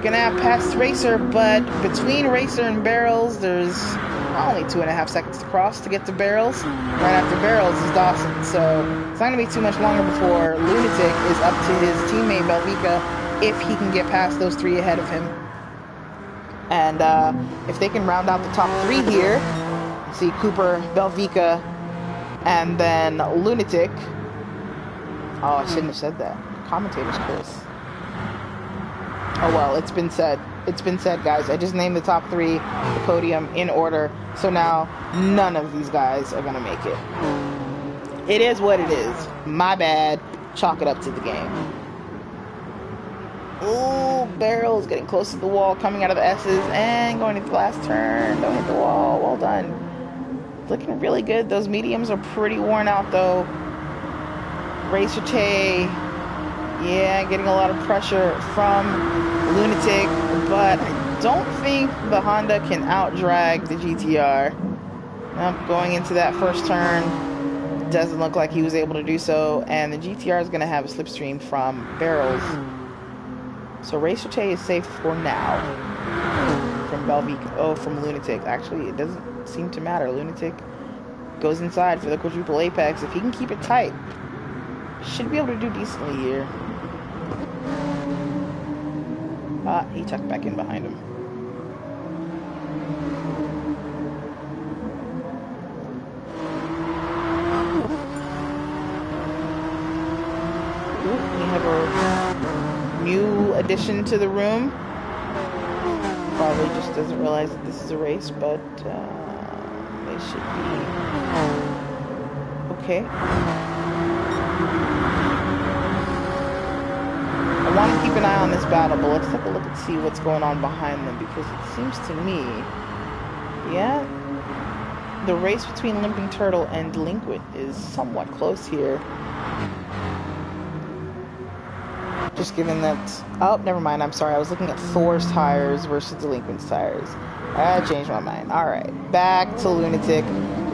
Gonna have passed Racer, but between Racer and Barrels, there's only 2.5 seconds to cross to get to Barrels. Right after Barrels is Dawson, so it's not gonna be too much longer before Lunatic is up to his teammate Belvika, if he can get past those 3 ahead of him. And if they can round out the top 3 here, see Cooper, Belvika, and then Lunatic. Oh, I shouldn't have said that. Commentator's curse. Oh well, it's been said. It's been said, guys. I just named the top 3, the podium, in order. So now, none of these guys are going to make it. It is what it is. My bad. Chalk it up to the game. Ooh, Barrel's getting close to the wall, coming out of the S's, and going to the last turn. Don't hit the wall. Well done. Looking really good. Those mediums are pretty worn out, though. Racer Tay, yeah, getting a lot of pressure from Lunatic, but I don't think the Honda can out-drag the GTR. Going into that first turn, doesn't look like he was able to do so, and the GTR is going to have a slipstream from Barrels. So Racer Tay is safe for now from from Lunatic. Actually, it doesn't seem to matter. Lunatic goes inside for the quadruple apex. If he can keep it tight, should be able to do decently here. He tucked back in behind him. We have a new addition to the room. Probably just doesn't realize that this is a race, but they should be okay. I want to keep an eye on this battle, but let's take a look and see what's going on behind them, because it seems to me, yeah, the race between Limping Turtle and Delinquent is somewhat close here. Just given that, oh, never mind, I'm sorry, I was looking at Thor's tires versus Delinquent's tires. I changed my mind. Alright, back to Lunatic.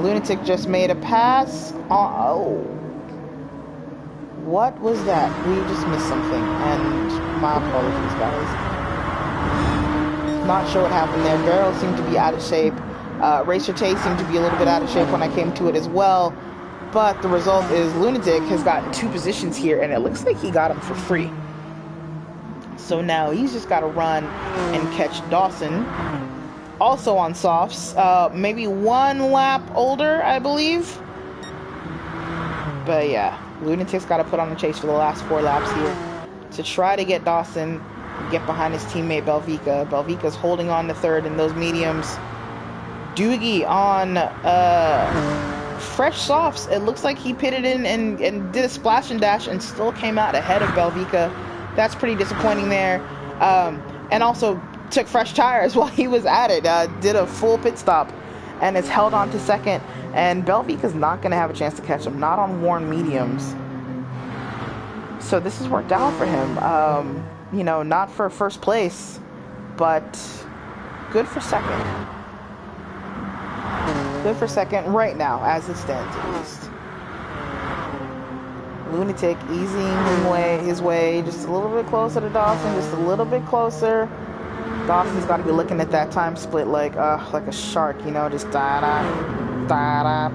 Lunatic just made a pass. Oh. What was that? We just missed something, and my apologies, guys. Not sure what happened there. Barrel seemed to be out of shape. Racer Tay seemed to be a little bit out of shape when I came to it as well. But the result is Lunatic has gotten 2 positions here, and it looks like he got them for free. So now he's just got to run and catch Dawson. Also on softs. Maybe 1 lap older, I believe. But yeah, Lunatic's got to put on the chase for the last 4 laps here to try to get Dawson, get behind his teammate Belvica. Belvica's holding on to third in those mediums. Doogie on fresh softs. It looks like he pitted in and did a splash and dash and still came out ahead of Belvica. That's pretty disappointing there. And also took fresh tires while he was at it. Did a full pit stop and is held on to second. And Belvica's not going to have a chance to catch him. Not on worn mediums. So this has worked out for him. You know, not for first place, but good for second. Good for second right now, as it stands at least. Lunatic easing his way just a little bit closer to Dawson, just a little bit closer. Dawson's got to be looking at that time split like a shark, you know, just da-da, da-da.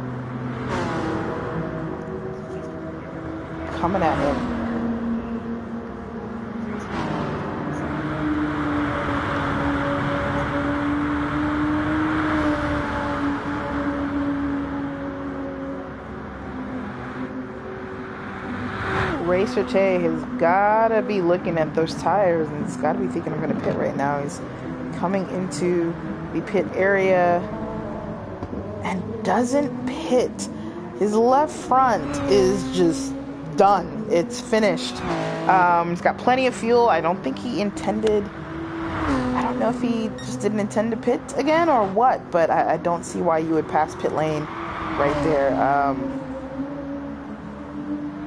Coming at him. Racer Tay has got to be looking at those tires and he's got to be thinking, I'm going to pit right now. He's coming into the pit area and doesn't pit. His left front is just done. It's finished. He's got plenty of fuel. I don't think he intended, I don't know if he just didn't intend to pit again or what, but I don't see why you would pass pit lane right there.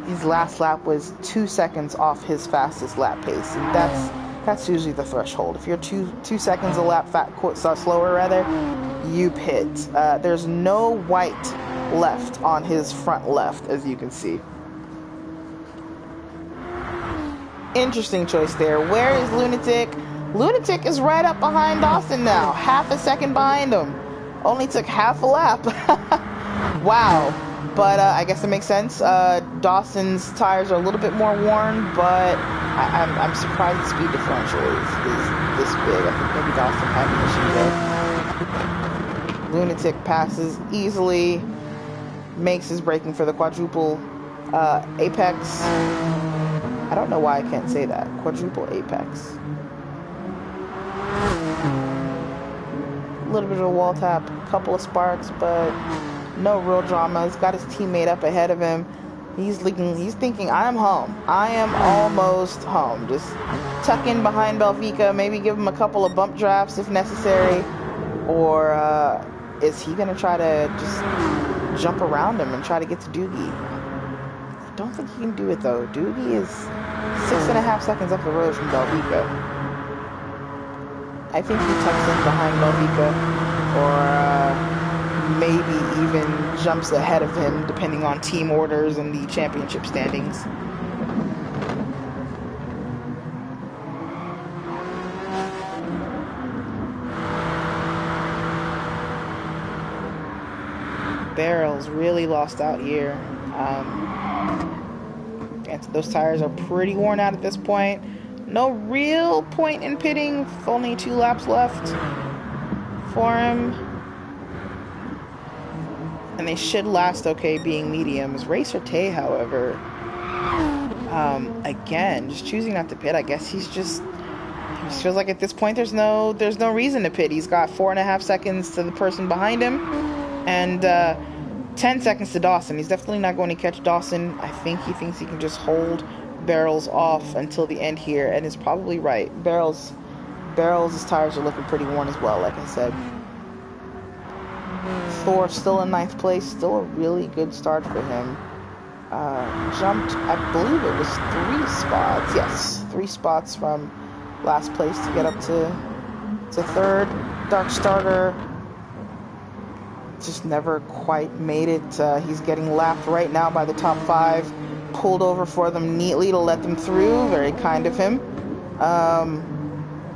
His last lap was 2 seconds off his fastest lap pace, and that's usually the threshold. If you're two seconds a lap slower rather, you pit. There's no white left on his front left, as you can see. Interesting choice there. Where is Lunatic? Lunatic is right up behind Dawson now, half a second behind him. Only took half a lap. Wow. But I guess it makes sense. Dawson's tires are a little bit more worn, but I'm surprised the speed differential is this big. I think maybe Dawson had an issue there. Lunatic passes easily, makes his braking for the quadruple apex. I don't know why I can't say that. Quadruple apex. A little bit of a wall tap, couple of sparks, but no real drama. He's got his teammate up ahead of him. He's thinking, I'm home. I am almost home. Just tuck in behind Belvica, maybe give him a couple of bump drafts if necessary. Or is he going to try to just jump around him and try to get to Doogie? I don't think he can do it, though. Doogie is 6.5 seconds up the road from Belvica. I think he tucks in behind Belvica, or maybe even jumps ahead of him, depending on team orders and the championship standings. Barrels really lost out here. And those tires are pretty worn out at this point. No real point in pitting. Only 2 laps left for him. And they should last okay being mediums. Racer Tay, however, again, just choosing not to pit. I guess he just feels like at this point there's no reason to pit. He's got 4.5 seconds to the person behind him, and 10 seconds to Dawson. He's definitely not going to catch Dawson. I think he thinks he can just hold Barrels off until the end here, and is probably right. Barrels' tires are looking pretty worn as well, like I said. Thor still in 9th place, still a really good start for him. Jumped, I believe it was 3 spots. Yes, 3 spots from last place to get up to 3rd. Dark Starter just never quite made it. He's getting lapped right now by the top 5. Pulled over for them neatly to let them through. Very kind of him.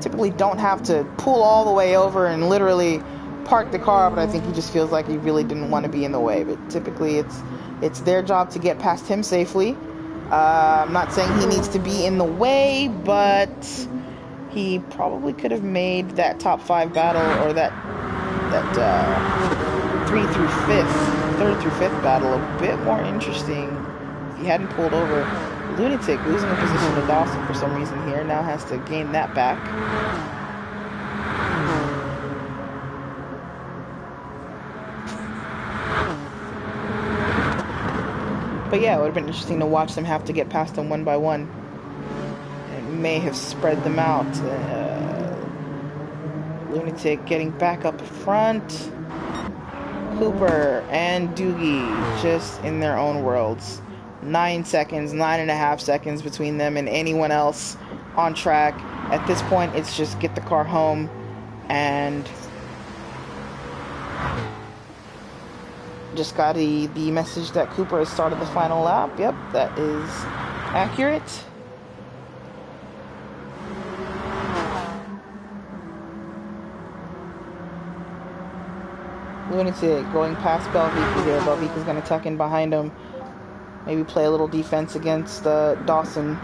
Typically don't have to pull all the way over and literally park the car, but I think he just feels like he really didn't want to be in the way. But typically it's their job to get past him safely. I'm not saying he needs to be in the way, but he probably could have made that top 5 battle, or that 3rd through 5th battle a bit more interesting if he hadn't pulled over. Lunatic losing a position to Dawson for some reason here, now has to gain that back. But yeah, it would have been interesting to watch them have to get past them one by one. It may have spread them out. Lunatic getting back up front. Cooper and Doogie just in their own worlds. 9 seconds, 9.5 seconds between them and anyone else on track. At this point, it's just get the car home and just got the message that Cooper has started the final lap. Yep, that is accurate. Lunatic going past Belvica here. Belvica's going to tuck in behind him. Maybe play a little defense against Dawson.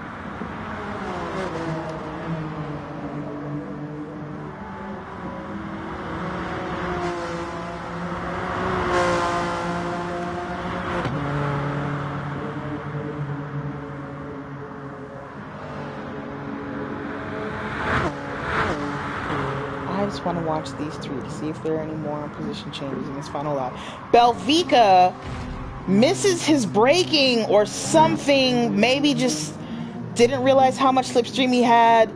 I just want to watch these 3 to see if there are any more position changes in this final lap. Belvica misses his braking or something, maybe just didn't realize how much slipstream he had.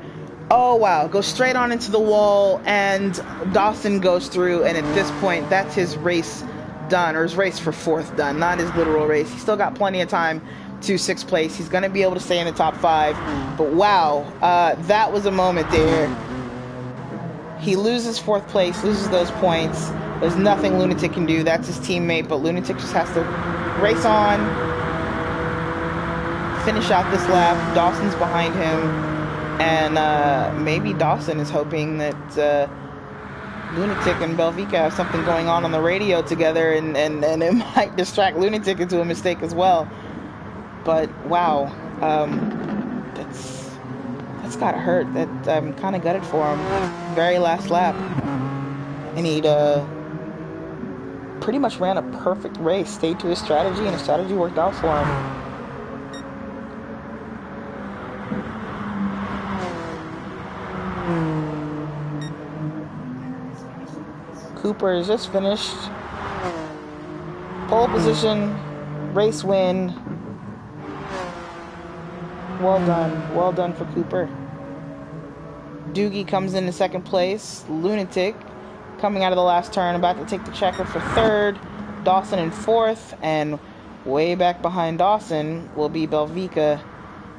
Oh wow, goes straight on into the wall, and Dawson goes through, and at this point that's his race done, or his race for 4th done, not his literal race. He's still got plenty of time to 6th place. He's going to be able to stay in the top 5, but wow, that was a moment there. He loses 4th place, loses those points. There's nothing Lunatic can do. That's his teammate, but Lunatic just has to race on, finish out this lap. Dawson's behind him, and maybe Dawson is hoping that Lunatic and Belvica have something going on the radio together, and it might distract Lunatic into a mistake as well. But wow, that's gotta hurt. That I'm kind of gutted for him. Very last lap, and he'd pretty much ran a perfect race, stayed to his strategy, and his strategy worked out for him. Cooper is just finished. Pole position, race win. Well done for Cooper. Doogie comes in second place. Lunatic coming out of the last turn, about to take the checker for third. Dawson in fourth, and way back behind Dawson will be Belvica,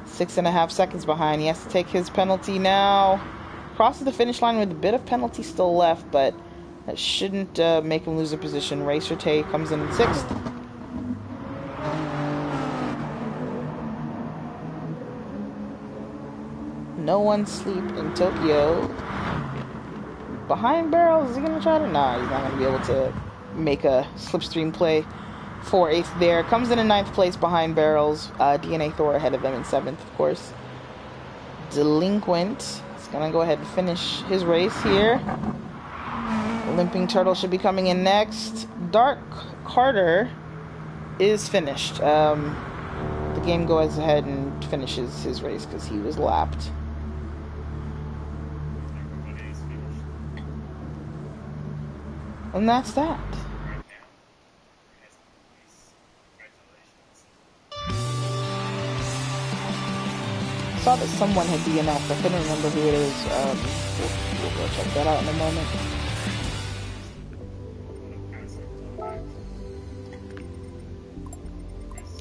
6.5 seconds behind. He has to take his penalty now. Crosses the finish line with a bit of penalty still left, but that shouldn't make him lose a position. Racer Tay comes in sixth. No one sleep in Tokyo. Behind barrels, is he going to try to? Nah, he's not going to be able to make a slipstream play for 8th there. Comes in 9th place behind barrels. DNA Thor ahead of them in 7th, of course. Delinquent is going to go ahead and finish his race here. Limping Turtle should be coming in next. Dark Carter is finished. The game goes ahead and finishes his race because he was lapped. And that's that. I saw that someone had DNF'd. I couldn't remember who it is. We'll go check that out in a moment.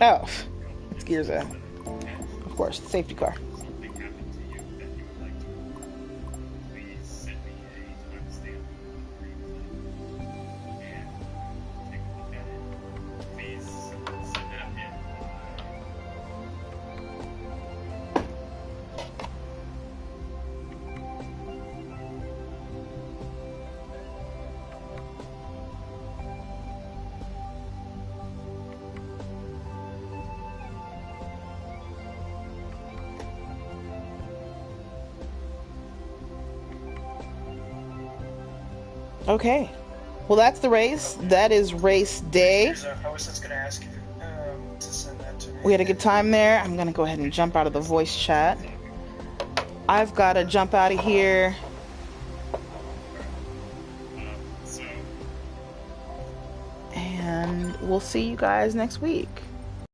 Oh, it's Gearza. Of course, the safety car. Okay, well that's the race. That is race day. I was just gonna ask you to send that to me. We had a good time there. I'm gonna go ahead and jump out of the voice chat. I've gotta jump out of here. And we'll see you guys next week.